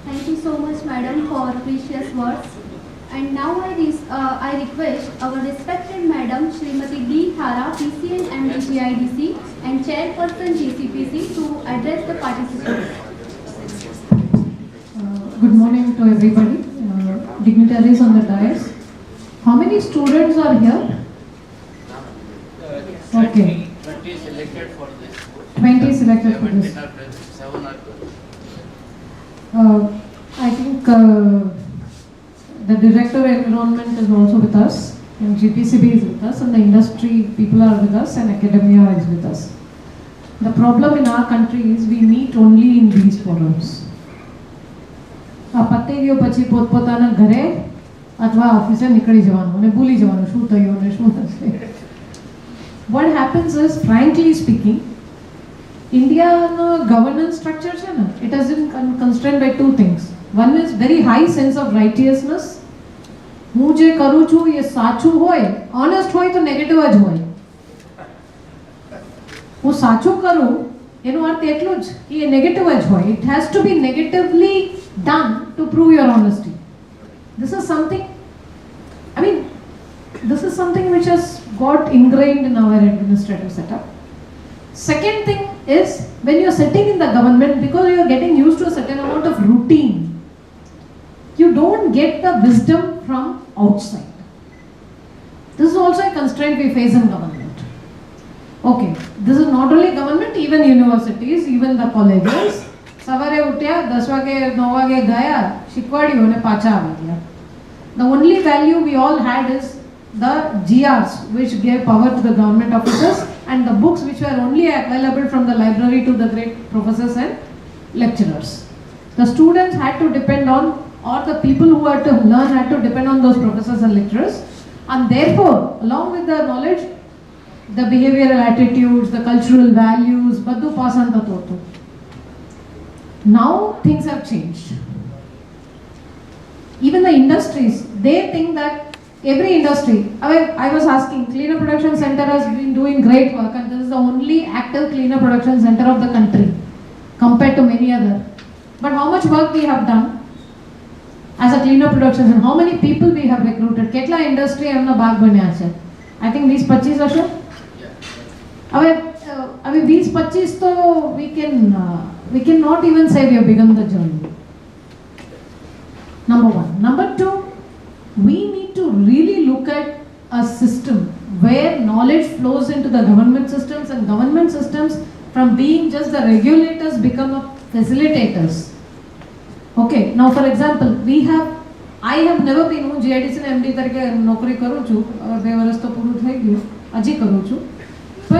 Thank you so much, madam, for precious words. And now I request our respected madam, Srimati D. Thara, PCN MD GIDC and Chairperson GCPC, to address the participants. Good morning to everybody, dignitaries on the dais. How many students are here? Okay. 20 selected for this. 20 selected for this. 7 are I think the Director of Environment is also with us, and GPCB is with us, and the industry people are with us, and academia is with us. The problem in our country is we meet only in these forums. આ પતે ગયો પછી પોતપોતાના ઘરે અથવા ઓફિસે નીકળી જવાનું અને ભૂલી જવાનું શું થયું અને શું થશે. What happens is, frankly speaking, India's governance structure છે ને, it has been constrained by two things. One is very high sense of righteousness. હું જે કરું છું એ સાચું હોય, honest હોય તો નેગેટિવ જ હોય. હું સાચું કરું એનો અર્થ એટલો જ કે એ નેગેટિવ જ હોય. It has to be negatively done to prove your honesty. This is something, I mean, this is something which has got ingrained in our administrative setup. Second thing is, when you're sitting in the government, because you're getting used to a certain amount of routine, you don't get the wisdom from outside. This is also a constraint we face in government. Okay, this is not only government, even universities, even the colleges. સવારે ઉઠ્યા 10 વાગે 9 વાગે ગયા, શીખવાડ્યું અને પાછા આવી ગયા. The only value we all had is the GRs, which gave power to the government officers, and the books which were only available from the library to the great professors and lecturers. The students had to depend on, or the people who had to learn had to depend on those professors and lecturers, and therefore, along with the knowledge, the behavioral attitudes, the cultural values, બધું પાસંદ થતું હતું. Now things have changed. Even the industries, they think that every industry, I was asking, Cleaner Production Center has been doing great work, and this is the only active cleaner production center of the country compared to many other. But how much work we have done as a cleaner production center? How many people we have recruited? કેટલા industry એમનો ભાગ બન્યા છે? I think 20-25 હશે. હવે 20-25 તો we cannot even say we have begun the journey. Number one. Number two, we need to really look at a system where knowledge flows into the government systems, and government systems, from being just the regulators, become facilitators. Okay, now for example, I have never been, હું GIDC ના MD તરીકે નોકરી કરું છું, 2 વર્ષ તો પૂરું થઈ ગયું, હજી કરું છું, પણ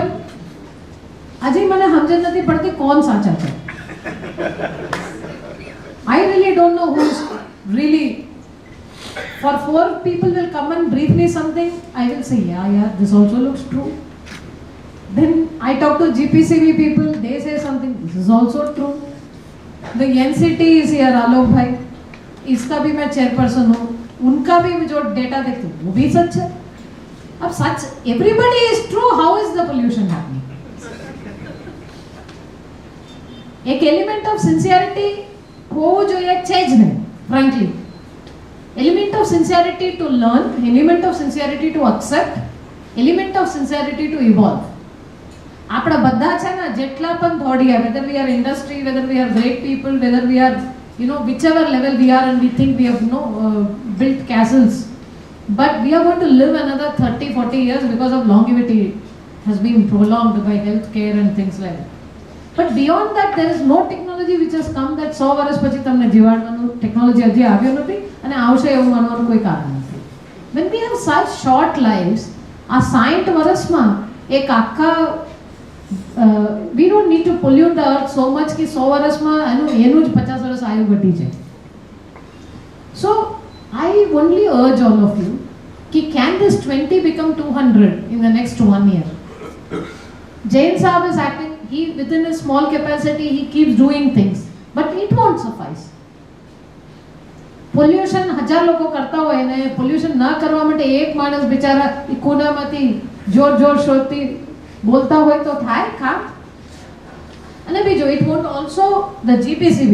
હજી મને સમજ નથી પડતી કોણ સાચા છે. I really don't know who's really. For 4 people will come and brief me something, I will say, yeah, this also looks true. Then I talk to GPCB people, they say something, this is also true. The NCT is here, Alok bhai, इसका भी मैं chairperson हूँ, उनका भी जो data देखती हूँ, वो भी सच है. अब सच, everybody is true, how is the pollution happening? એક એલિમેન્ટ ઓફ સિન્સિયરિટી હોવું જોઈએ, છે જ નહીં frankly. Element of sincerity to learn, element of sincerity to accept, element of sincerity to evolve. આપણા બધા છે ને જેટલા પણ થોડિયા, whether we are industry, whether we are great people, whether we are whichever level we are and we think we have built castles, but we are going to live another 30-40 years because of longevity has been prolonged by healthcare and things like that. But beyond that there is no technology which has come that 100 વર્ષ પછી તમને જીવાડવાનું technology હજી આવ્યો નથી અને આવશે એવું માનવાનું કોઈ કારણ નથી. When we have such short lives, આ 60 વર્ષમાં એક આખા we don't need to pollute the earth so much कि 100 વર્ષમાં એનું જ 50 વર્ષ આયુ ઘટી જાય. So I only urge all of you कि can this 20 become 200 in the next 1 year? Jain Saab is acting, he within his small capacity he keeps doing things, but it won't suffice. Pollution 1000 લોકો કરતા હોય ને pollution ના કરવા માટે એક માણસ બિચારા કોનામાંથી જોર જોર શોધતી બોલતા હોય તો થાય કામ. અને બીજું, it won't also the GPCB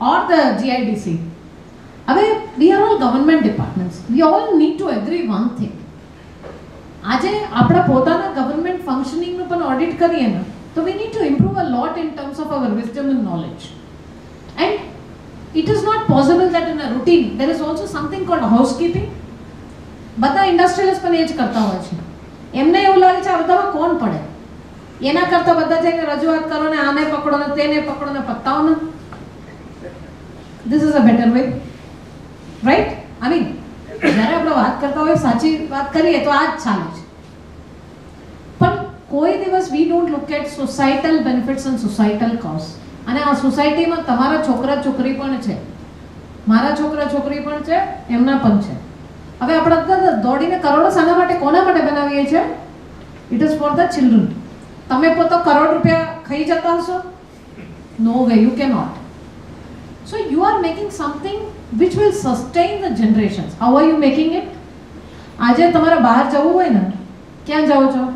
or the GIDC. હવે we are all government departments, we all need to agree one thing. આજે આપણા પોતાના ગવર્મેન્ટ ફંક્શનિંગનું પણ ઓડિટ કરીએ ને તો we need to improve a lot in terms of our wisdom and knowledge. And it is not possible that in a routine there is also something called housekeeping. બધા industrialist પણ એ જ કરતા હોય છે. એમને એવું લાગે છે આ બધામાં કોણ પડે, એના કરતા બધા જઈને રજૂઆત કરો ને આને પકડો ને તેને પકડો ને પત્તાઓ ને. This is a better way, right? I mean જ્યારે આપણે વાત કરતા હોય સાચી વાત કરીએ તો આ જ ચાલે છે. પણ કોઈ દિવસ we don't look at societal benefits and societal cause. અને આ સોસાયટીમાં તમારા છોકરા છોકરી પણ છે, મારા છોકરા છોકરી પણ છે, એમના પણ છે. હવે આપણે દોડીને કરોડો શાના માટે કોના માટે બનાવીએ છીએ? It is for the children. તમે પોતે કરોડ રૂપિયા ખાઈ જતા હશો? No way, you can not. So you are making something which will sustain the generations. How are you making it? આજે તમારે બહાર જવું હોય ને, ક્યાં જાઓ છો?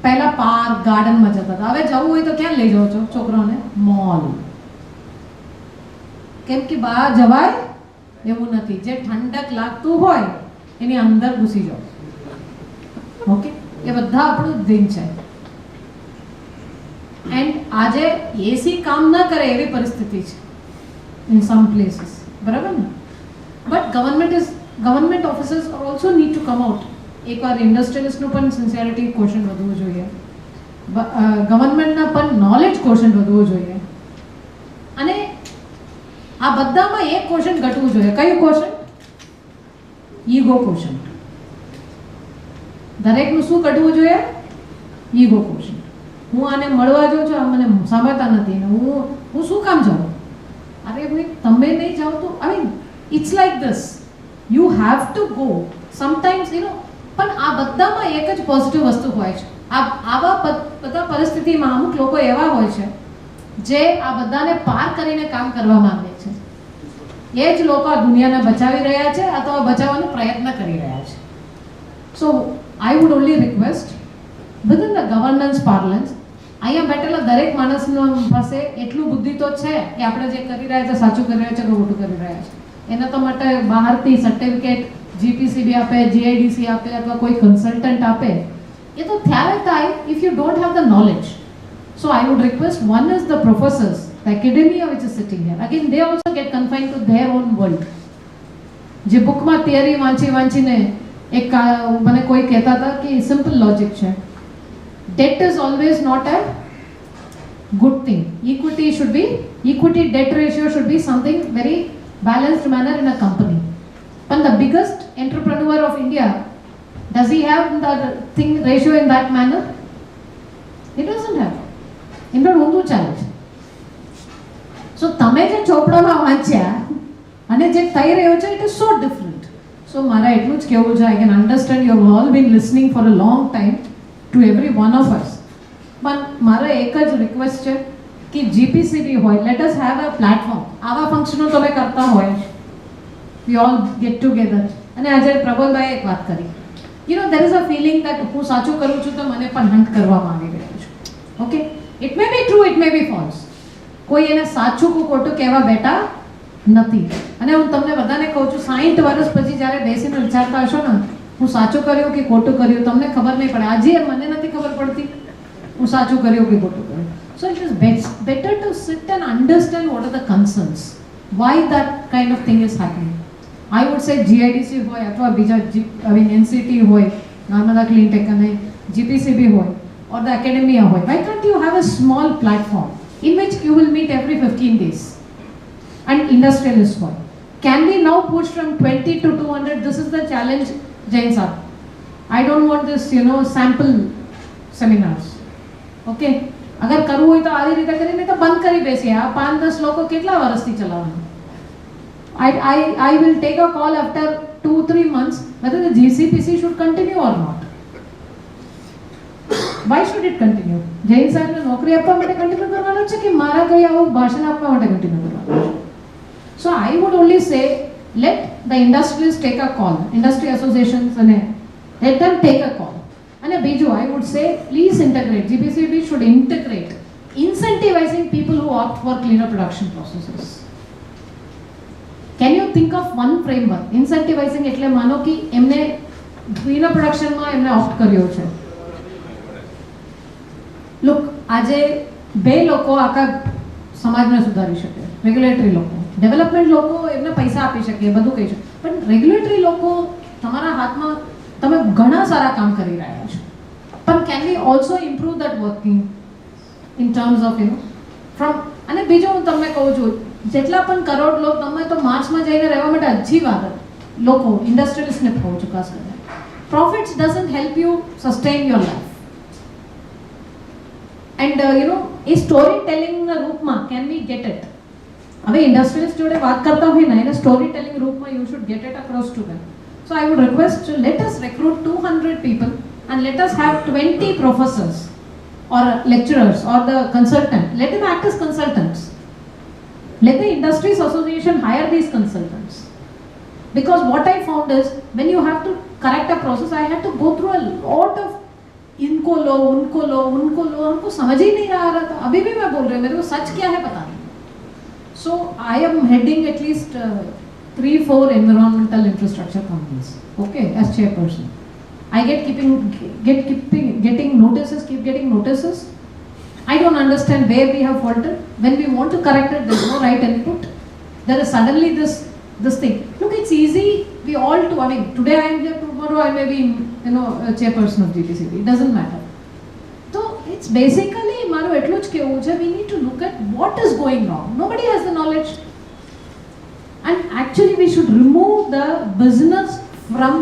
પહેલા પાર્ક ગાર્ડનમાં જતા હતા, હવે જવું હોય તો ક્યાં લઈ જાઓ છો છોકરાઓને? મોલ. કેમ કે બહાર જવાય એવું નથી. જે ઠંડક લાગતું હોય એની અંદર ઘૂસી જાઓ. ઓકે, એ બધા આપણું દિન છે. એન્ડ આજે એસી કામ ન કરે એવી પરિસ્થિતિ છે ઇન સમ પ્લેસીસ, બરાબર ને? But government officers also need to come out. એકવાર ઇન્ડસ્ટ્રીયલિસ્ટનું પણ સિન્સિયરિટી ક્વેશ્ચન વધવું જોઈએ, ગવર્મેન્ટના પણ નોલેજ ક્વેશ્ચન વધવું જોઈએ. અને આ બધામાં એક ક્વેશ્ચન ઘટવું જોઈએ. કયું ક્વેશ્ચન? Ego question. દરેકનું શું ઘટવું જોઈએ? Ego question. હું આને મળવા જાઉં છું, આ મને સાંભળતા નથી ને હું શું કામ જાઉં? અરે ભાઈ, તમે નહીં જાઓ તો I mean it's like this, you have to go sometimes, પણ આ બધામાં એક જ પોઝિટિવ વસ્તુ હોય છે. આવા બધા પરિસ્થિતિમાં અમુક લોકો એવા હોય છે જે આ બધાને પાર કરીને કામ કરવા માંગે છે. એ જ લોકો આ દુનિયાને બચાવી રહ્યા છે અથવા બચાવવાનો પ્રયત્ન કરી રહ્યા છે. So I would only request within the governance parlance, અહીંયા બેઠેલા દરેક માણસનો પાસે એટલું બુદ્ધિ તો છે કે આપણે જે કરી રહ્યા છે સાચું કરી રહ્યા છે કે ખોટું કરી રહ્યા છે. એના તો માટે બહારથી સર્ટિફિકેટ જીપીસીબી આપે, જીઆઈડીસી આપે અથવા કોઈ કન્સલ્ટન્ટ આપે, એ તો ત્યારે થાય if you don't have the knowledge. So I would request, one is the professors, the academia which is sitting here. Again, they also get confined to their own world. જે બુકમાં theory વાંચીને એક મને કોઈ કહેતા હતા કે સિમ્પલ લોજિક છે, debt is always not a good thing. Equity debt ratio should be something very balanced manner in a company. But the biggest entrepreneur of India, does he have the thing ratio in that manner? He doesn't have. એમનો ઊંધું ચાલે છે. સો તમે જે ચોપડામાં વાંચ્યા અને જે થઈ રહ્યું છે, it is so different. So મારા એટલું જ કહેવું છે, I can understand you have all been listening for a long time to every one of us. પણ મારો એક જ રિક્વેસ્ટ છે કે જીપીસીબી હોય, let us have a platform. આવા ફંક્શનો તમે કરતા હોય, વી ઓલ ગેટ ટુગેધર. અને આજે પ્રબોલભાઈએ એક વાત કરી, there is a feeling that હું સાચું કરું છું તો મને પણ હન્ટ કરવામાં આવી રહ્યું છે. Okay, It may be true, it may be false. કોઈ એને સાચું કે ખોટું કહેવા બેઠા નથી. અને હું તમને બધાને કહું છું 60 વર્ષ પછી જ્યારે બેસીને વિચારતા હશો ને હું સાચું કર્યું કે ખોટું કર્યું તમને ખબર નહીં પડે. આજે મને નથી ખબર પડતી હું સાચું કર્યું કે ખોટું કર્યું. So it is better to sit and understand what are the concerns, why that kind of thing is happening. I would say GIDC હોય અથવા બીજા NCT હોય, નર્મદા ક્લીન ટેક અને GPCB હોય, or the academia હોય. Why can't you have a small platform in which you will meet every 15 days and industrialists હોય? Can we now push from 20 to 200? This is the challenge, Jain sir. I don't want this, sample seminars. Okay? અગર કરવું હોય તો આવી રીતે કરીને તો બંધ કરી બેસીએ. આ 5-10 લોકો કેટલા વર્ષથી ચલાવવાનું? I will take a call after 2-3 months whether the GCPC should continue or not. Why should it continue? Jain સાહેબને નોકરી આપવા માટે કન્ટિન્યુ કરવાનું છે કે મારા કઈ આવું ભાષણ આપવા માટે કન્ટિન્યુ કરવાનું છે? So I would only say let the industrialists take a call, industry associations and let them take a call. And Biju, I would say please integrate. GPCB should integrate incentivizing people who opt for cleaner production processes. Can you think of one framework? Incentivizing એટલે માનો કે એમને cleaner production માં એમને opt કર્યો છે. Look, આજે બે લોકો આખા સમાજને સુધારી શકે. રેગ્યુલેટરી લોકો, ડેવલપમેન્ટ લોકો એમને પૈસા આપી શકે, બધું કહી શકે. પણ રેગ્યુલેટરી લોકો તમારા હાથમાં તમે ઘણા સારા કામ કરી રહ્યા છો. પણ can we also improve that working in terms of from અને બીજું હું તમને કહું છું જેટલા પણ કરોડ લોકો તમે તો માર્ચમાં જઈને રહેવા માટે હજી વાર લોકો ઇન્ડસ્ટ્રીયલિસ્ટને કહું છું ખાસ કરીને profits doesn't help you sustain your life. And એ સ્ટોરી ટેલિંગના રૂપમાં can we get it? હવે ઇન્ડસ્ટ્રીયલિસ્ટ જોડે વાત કરતા હોય ને એને સ્ટોરી ટેલિંગ રૂપમાં you should get it across to them. So I would request, let us recruit 200 people and let us have 20 professors or lecturers or the consultant. Let them act as consultants. Let the industries association hire these consultants. Because what I found is, when you have to correct a process, I had to go through a lot of इनको लो, हमको समझ ही नहीं आ रहा था. अभी भी मैं बोल रही हूँ, मेरे को सच क्या है पता नहीं. So I am heading at least 3-4 environmental infrastructure companies. Okay, as chairperson. I getting notices, keep getting notices. I don't understand where we have faltered. When we want to correct it, there's no right input. There is suddenly this thing. Look, it's easy. We all do. I mean, today I am here, tomorrow I may be, a chairperson of GPCB. It doesn't matter. So it's basically, મારું એટલું જ કહેવું છે, we need to look at what is going wrong. Nobody has the knowledge. And actually we should remove the business from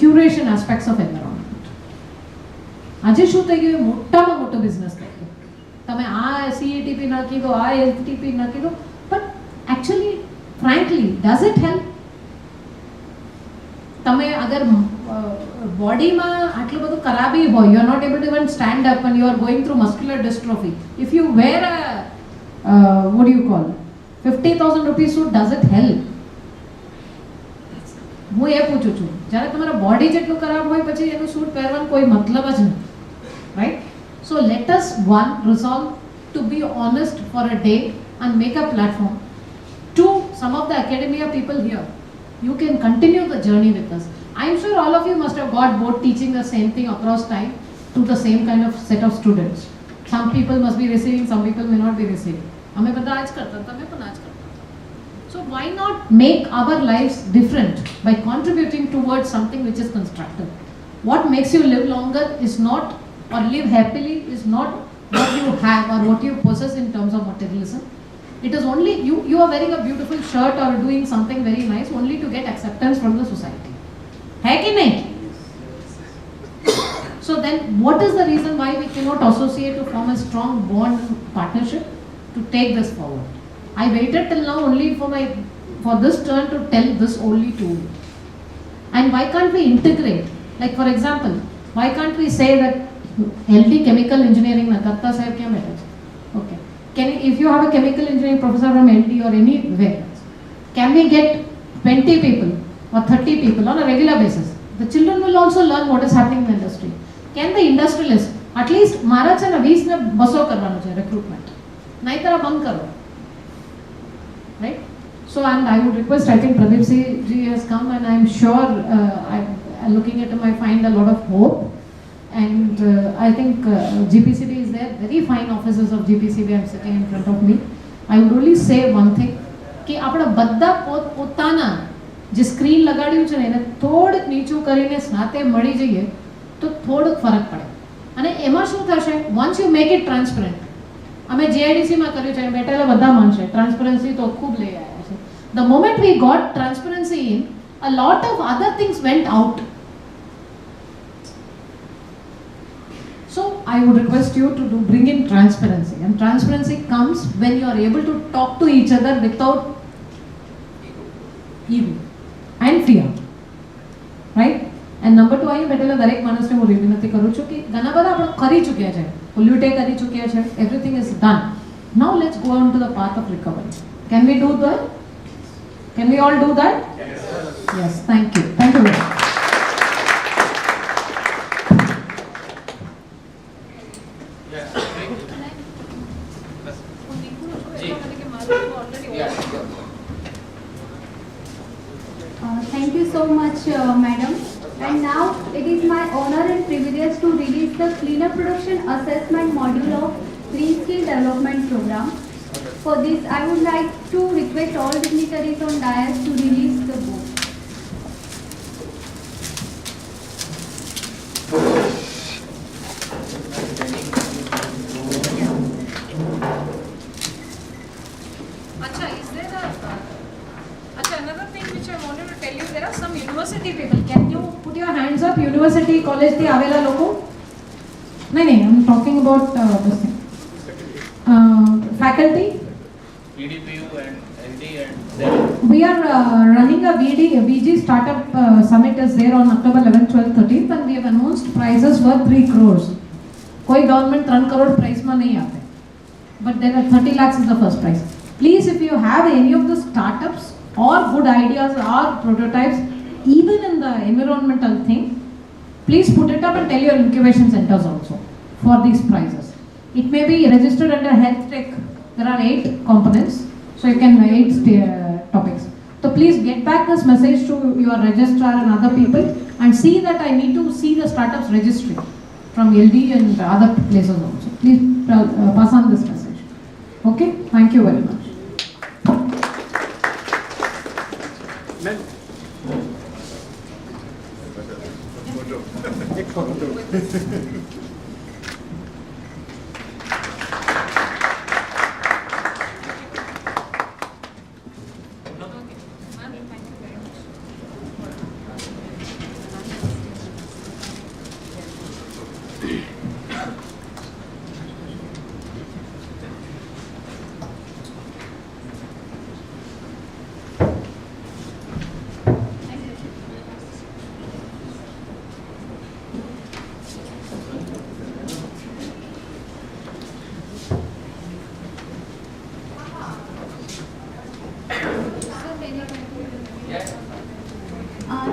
curation aspects of environment. આજે શું થઈ ગયું? મોટામાં મોટો બિઝનેસ થઈ ગયો. તમે આ CETP નાખી દો, આ LTP નાખી દો, but actually frankly does it help? તમે અગર બોડીમાં આટલું બધું ખરાબી હોય, you are not able to even stand up and you are going through muscular dystrophy. If you wear a what do you call 50,000 rupees suit, does it help? હું એ પૂછું છું, જ્યારે તમારા બોડી જેટલું ખરાબ હોય પછી એનું સૂટ પહેરવાનો કોઈ મતલબ જ નથી, right? So let us one resolve to be honest for a day and make a platform. Two, some of the academia people here, you can continue the journey with us. I'm sure all of you must have got bored teaching the same thing across time to the same kind of set of students. Some people must be receiving, some people may not be receiving. हमें पता आज करता, तमें पता आज करता. So why not make our lives different by contributing towards something which is constructive? What makes you live longer is not, or live happily is not what you have or what you possess in terms of materialism. It is only you are wearing a beautiful shirt or doing something very nice only to get acceptance from the society. है कि नहीं? So then what is the reason why we cannot associate to form a strong bond partnership to take this forward? I waited till now only for this turn to tell this only to you. And why can't we integrate? Like for example, why can't we say that healthy chemical engineering na katta sahab kya matters? Okay. If you have a chemical engineering professor from LD or anywhere, can we get 20 people or 30 people on a regular basis? The children will also learn what is happening in the industry. can the industrialist at least મારા છે ને 20 ને 200 કરવાનું છે recruitment, નહીતર આ બંધ કરો, right? So, and I would request, I think Pradeep ji has come, and I'm sure looking at him I find a lot of hope, and I think GPCB is there, very fine officers of GPCB I'm sitting in front of me. I would only say one thing, કે આપણે બધા પોતાના જે screen લગાડ્યું છે ને એને થોડુંક નીચું કરીને સાથે મળી જઈએ તો થોડુંક ફરક પડે. અને એમાં શું થશે, once you make it transparent, અમે JIDC માં કર્યું છે, બેઠેલા બધા માનશે ટ્રાન્સપરન્સી તો ખૂબ લઈ આવ્યા છે. The moment we got transparency in, a lot of other things went out. So I would request you to bring in transparency, and transparency comes when you are able to talk to each other without ego and fear, right? And number 2, અહીં બેઠેલા દરેક માણસને હું વિનંતી કરું છું કે ઘણા બધા આપણે કરી ચૂક્યા છે, પોલ્યુટે કરી ચૂક્યા છે, everything is done. Now let's go on to the path of recovery. Can we do that? Can we all do that? Yes, thank you. Thank you very much. Thank you so much, madam. And now it is my honor and privilege to release the Cleaner Production Assessment module of Three-Skill Development Program. For this, I would like to request all dignitaries on dais to release the book. Another thing which I wanted to tell you, there are some university people. Can you put your hands up? University, college થી આવેલા લોકો? નહીં, I'm talking about this thing. Faculty. PDPU and LD and We are running a VG startup summit is there on October 11th, 12th, 13th, and we have announced prizes worth 3 crores. कोई government 3 crore prize में नहीं आते, but there are 30 lakhs is the first prize. Please, if you have any of the startups or good ideas or prototypes, even in the environmental thing, please put it up and tell your incubation centers also for these prizes. It may be registered under health tech. There are 8 components, so you can 8 topics. So please get back this message to your registrar and other people and see that I need to see the startups registry from LD and other places also. Please pass on this message. Okay, thank you very much.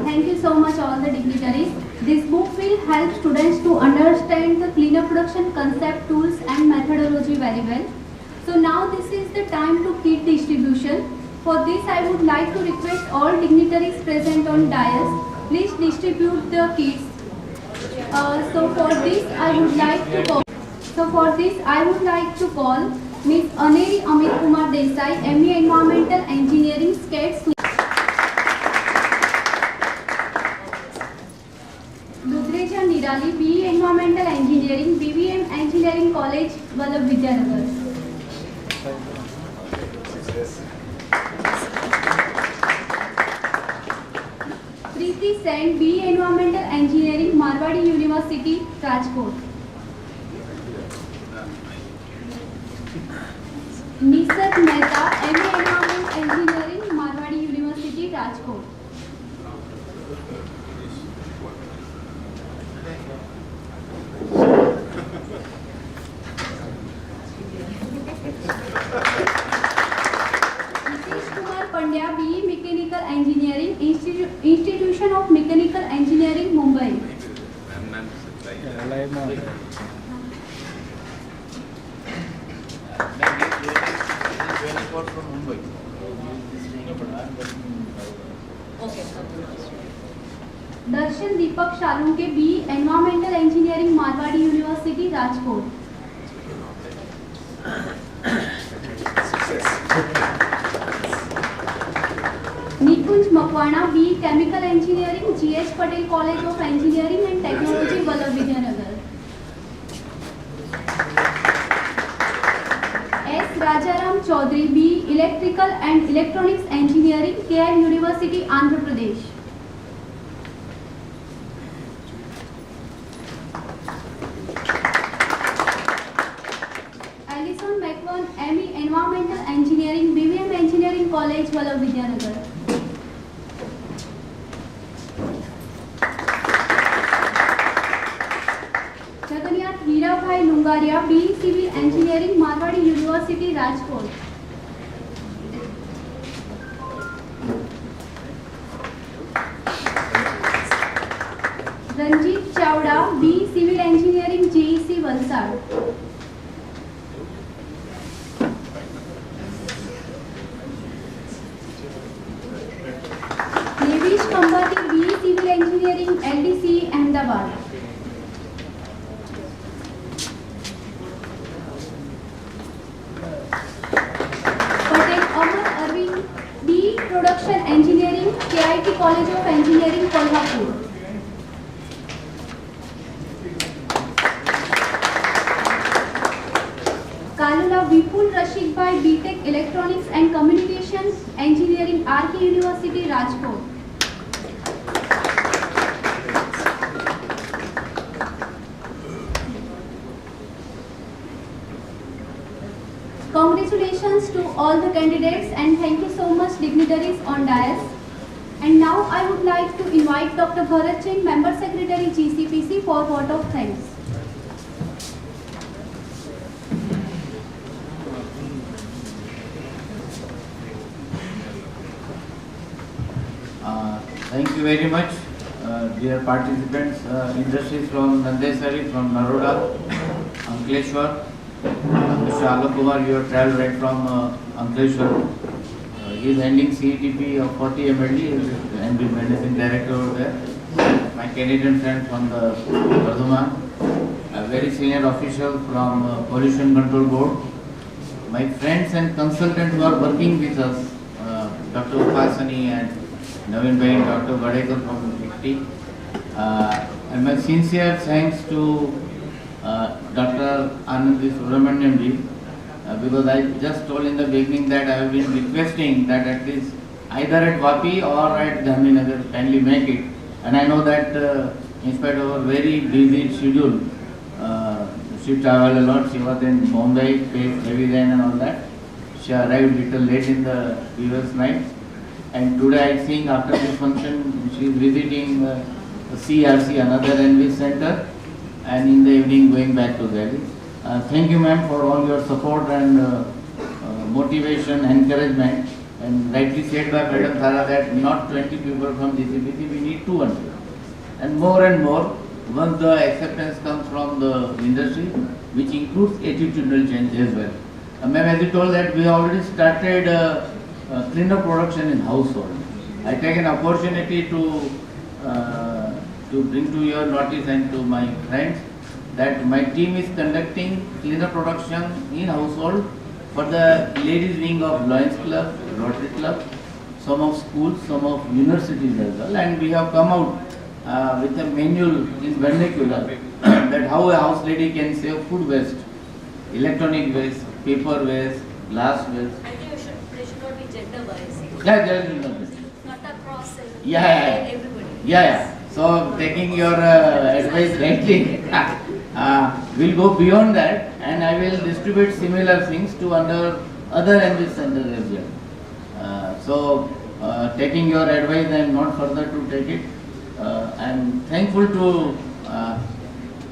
Thank you so much all the dignitaries. This book will help students to understand the cleaner production concept, tools and methodology very well. So now this is the time to kit distribution. For this I would like to request all dignitaries present on dais, please distribute the kits. So for this I would like to call Ms. Aneri Amit Kumar Desai, ME Environmental Engineering, SCAT. Dudreja Nirali, BE Environmental Engineering, BVM Engineering College, Vallabh Vidyanagar. Preeti Sen, BE Environmental Engineering, Marwadi University, Rajkot. Nisat Mehta, ME Environmental Engineering, Marwadi University, Rajkot. Pandya, BE Mechanical Engineering, Institution of Mechanical Engineering, Mumbai. Darshan Deepak Shalunke B environmental engineering Marwadi university Rajkot. Nikunj Makwana B chemical engineering GH Patel college of engineering and technology Vallabh Vidyanagar. S Rajaram Chaudhary B electrical and electronics engineering KI university Andhra Pradesh. ME Environmental Engineering BVM Engineering College Vallabh Vidyanagar. Jagannath Hirabhai Lungaria B civil engineering Marwadi university Rajkot. Ranjit Chavda B civil engineering JEC Valsad. Kambati B civil engineering LDC Ahmedabad. Patel Amar Arvind B production engineering KIT college of engineering Kolhapur. Kalula Vipul Rashid bhai BTech electronics and communication engineering RK university Rajkot. Congratulations to all the candidates and thank you so much dignitaries on dais. And now I would like to invite Dr. Bharat Singh, Member Secretary GCPC for vote of thanks. Thank you very much, dear participants. Industries from Nandesari, from Naroda, Ankleshwar. Mr. Alok Kumar, you have travelled right from Ankleshwar. He is handling CETP of 40 MLD and is managing director over there. My Canadian friend from the Bardhaman, a very senior official from Pollution Control Board. My friends and consultants who are working with us, Dr. Upasani and Naveen Bhai, Dr. Gadekar from ICT. And my sincere thanks to Dr. Anandi Subramaniam ji, because I just told in the beginning that I have been requesting that at least either at Vapi or at Dhamminagar kindly make it. And I know that in spite of a very busy schedule, she traveled a lot. She was in Bombay, faced heavy rain and all that. She arrived little late in the previous night. And today I think after this function she is visiting the CRC, another NV center, and in the evening going back to Delhi. Thank you ma'am for all your support and motivation, encouragement, and rightly said by Madam Thara that not 20 people from GCPC, we need 200. And more, once the acceptance comes from the industry, which includes attitudinal change as well. Ma'am, as you told that we already started cleaner production in household. I take an opportunity to bring to your notice and to my friends that my team is conducting cleaner production in household for the ladies wing of Lions Club, Rotary Club, some of schools, some of universities as well, and we have come out with a manual in vernacular that how a house lady can save food waste, electronic waste, paper waste, glass waste. I think they should not be gender biased. Yeah, there is no waste. Not across everybody. Yeah. So taking your advice rightly, we'll go beyond that, and I will distribute similar things to other NV centers as well. So taking your advice, I am not further to take it. I am thankful to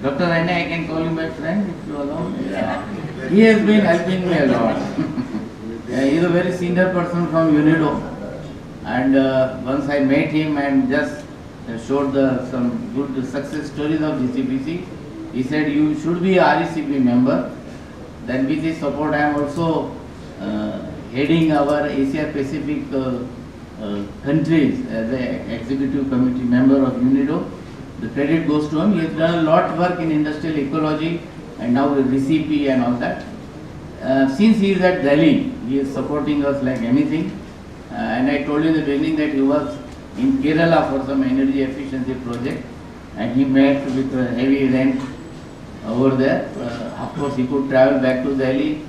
Dr. Raina. I can call you my friend if you allow. Yeah. He has been helping me a lot. He is a very senior person from UNIDO, and once I met him and just showed some good success stories of GCPC, He said you should be a RECP member. Then with his support I am also heading our Asia Pacific countries as an executive committee member of UNIDO. The credit goes to him. He has done a lot of work in industrial ecology and now with RECP and all that. Since he is at Delhi, he is supporting us like anything. And I told you in the beginning that he was in Kerala for some energy efficiency project and he met with a heavy rain over there. Of course, he could travel back to Delhi.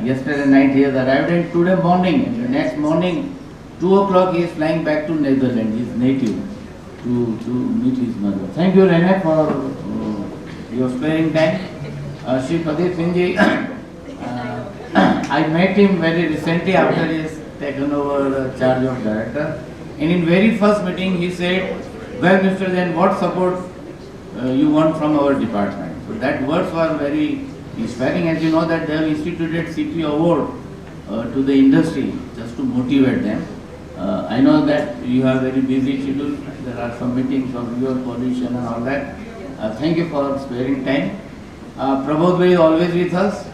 Yesterday night he has arrived and today morning, and the next morning, 2 o'clock he is flying back to Netherlands, his native, to meet his mother. Thank you, Rene, for your sparing time. Shri Pradeep Singh ji, I met him very recently after he has taken over charge of director. And in very first meeting he said, well, Mr. Jain, what support you want from our department? So that words were very inspiring. As you know that they have instituted CP award to the industry just to motivate them. I know that you have very busy schedule. There are some meetings of your coalition and all that. Thank you for sparing time. Prabodh Bhai is always with us.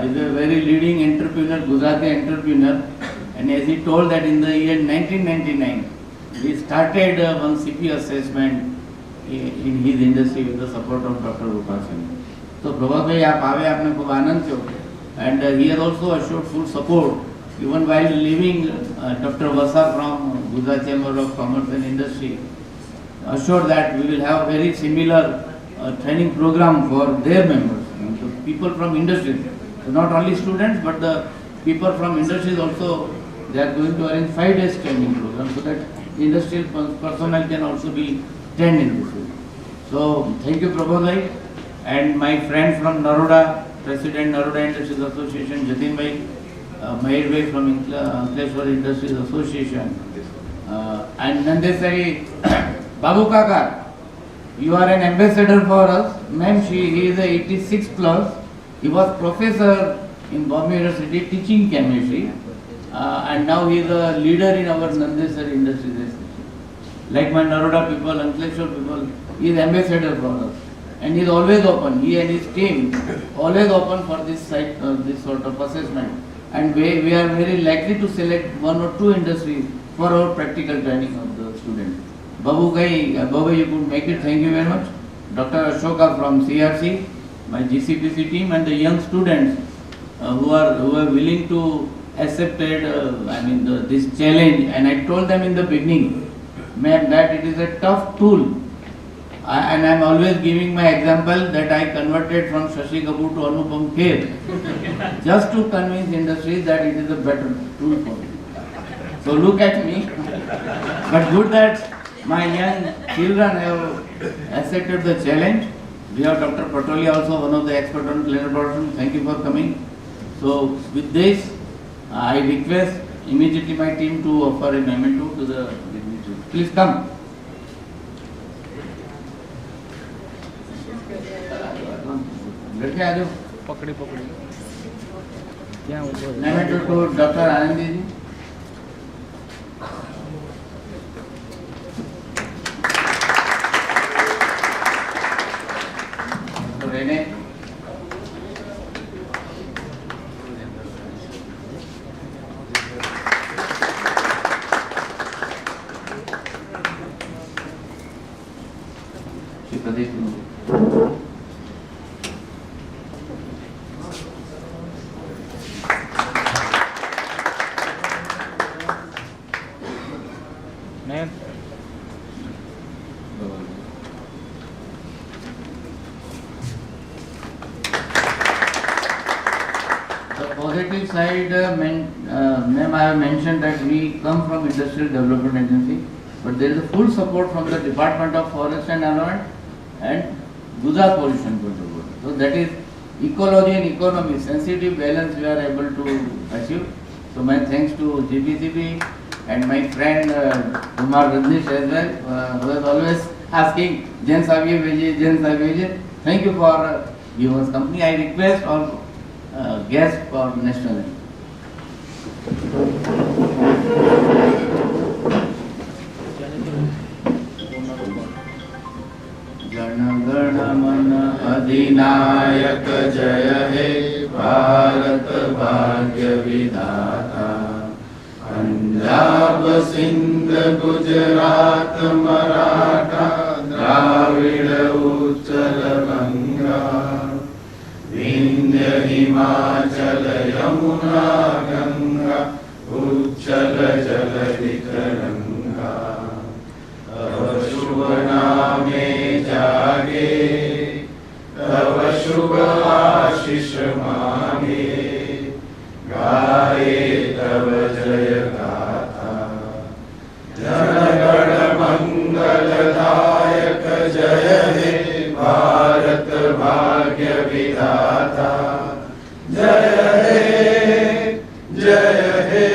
He is a very leading entrepreneur, Gujarati entrepreneur. And as he told that in the year 1999, we started one CP assessment in his industry with the support of Dr. Rupasan. So Prabodh Bhai, aap aave, aapne khub aanand thyo. And he has also assured full support. Even while leaving, Dr. Vasa from Gujarat Chamber of Commerce and Industry assured that we will have very similar training program for their members, so people from industries. So not only students, but the people from industries also, they are going to arrange 5 days training program so that industrial personnel can also be trained in this field. So thank you, Prabodh Bhai, and my friend from Naroda, President Naroda Industries Association, Jatin Bhai, Mahir Bhai from Ankleshwar Industries Association, and Nandesari Babu Kaka, you are an ambassador for us. Ma'am, he is a 86 plus. He was professor in Bombay University teaching chemistry, and now he is a leader in our Nandesari Industries. Like my Naroda people, Ankleshwar people, he is ambassador for us. And he is always open, he and his team, always open for this site, this sort of assessment. And we are very likely to select 1 or 2 industries for our practical training of the students. Babu Gai, Babu, you could make it, thank you very much. Dr. Ashoka from CRC, my GCPC team, and the young students who are willing to accept this challenge. And I told them in the beginning, ma'am, that it is a tough tool. And I am always giving my example that I converted from Shashi Kapoor to Anupam Kher just to convince industries that it is a better tool for me. So look at me. But good that my young children have accepted the challenge. We have Dr. Patolia also, one of the experts on cleaner production. Thank you for coming. So with this, I request immediately my team to offer a memento to the dignitaries. Please come. लड़के आ जाओ पकड़ी क्या memento to Dr. Anandi ji. Dr. Rene. Shri Pradeep Singh. Positive side, ma'am, I have mentioned that we come from Industrial Development Agency, but there is a full support from the Department of Forest and Environment and Gujarat Pollution Control Board. So that is ecology and economy, sensitive balance we are able to achieve. So my thanks to GPCB and my friend Kumar Rajnish as well, who is always asking, Jain Saviye Veje, Jain Saviye Veje. Thank you for giving us company. I request all guests for national anthem. Jana Jana Gana Mana अधिनायक जय हे भारत भाग्य विधाता। पंजाब सिंध गुजरात मराठा द्राविड़ उत्कल गंगा विंध्य हिमाचल यमुना गंगा उच्चल जलधि तरंगा। तव शुभ नामे जागे तव शुभ आशीष मांगे गाए तव जय गाथा। जनगण मंगलदायक जय हे भारत भाग्य विधाता। जय हे जय हे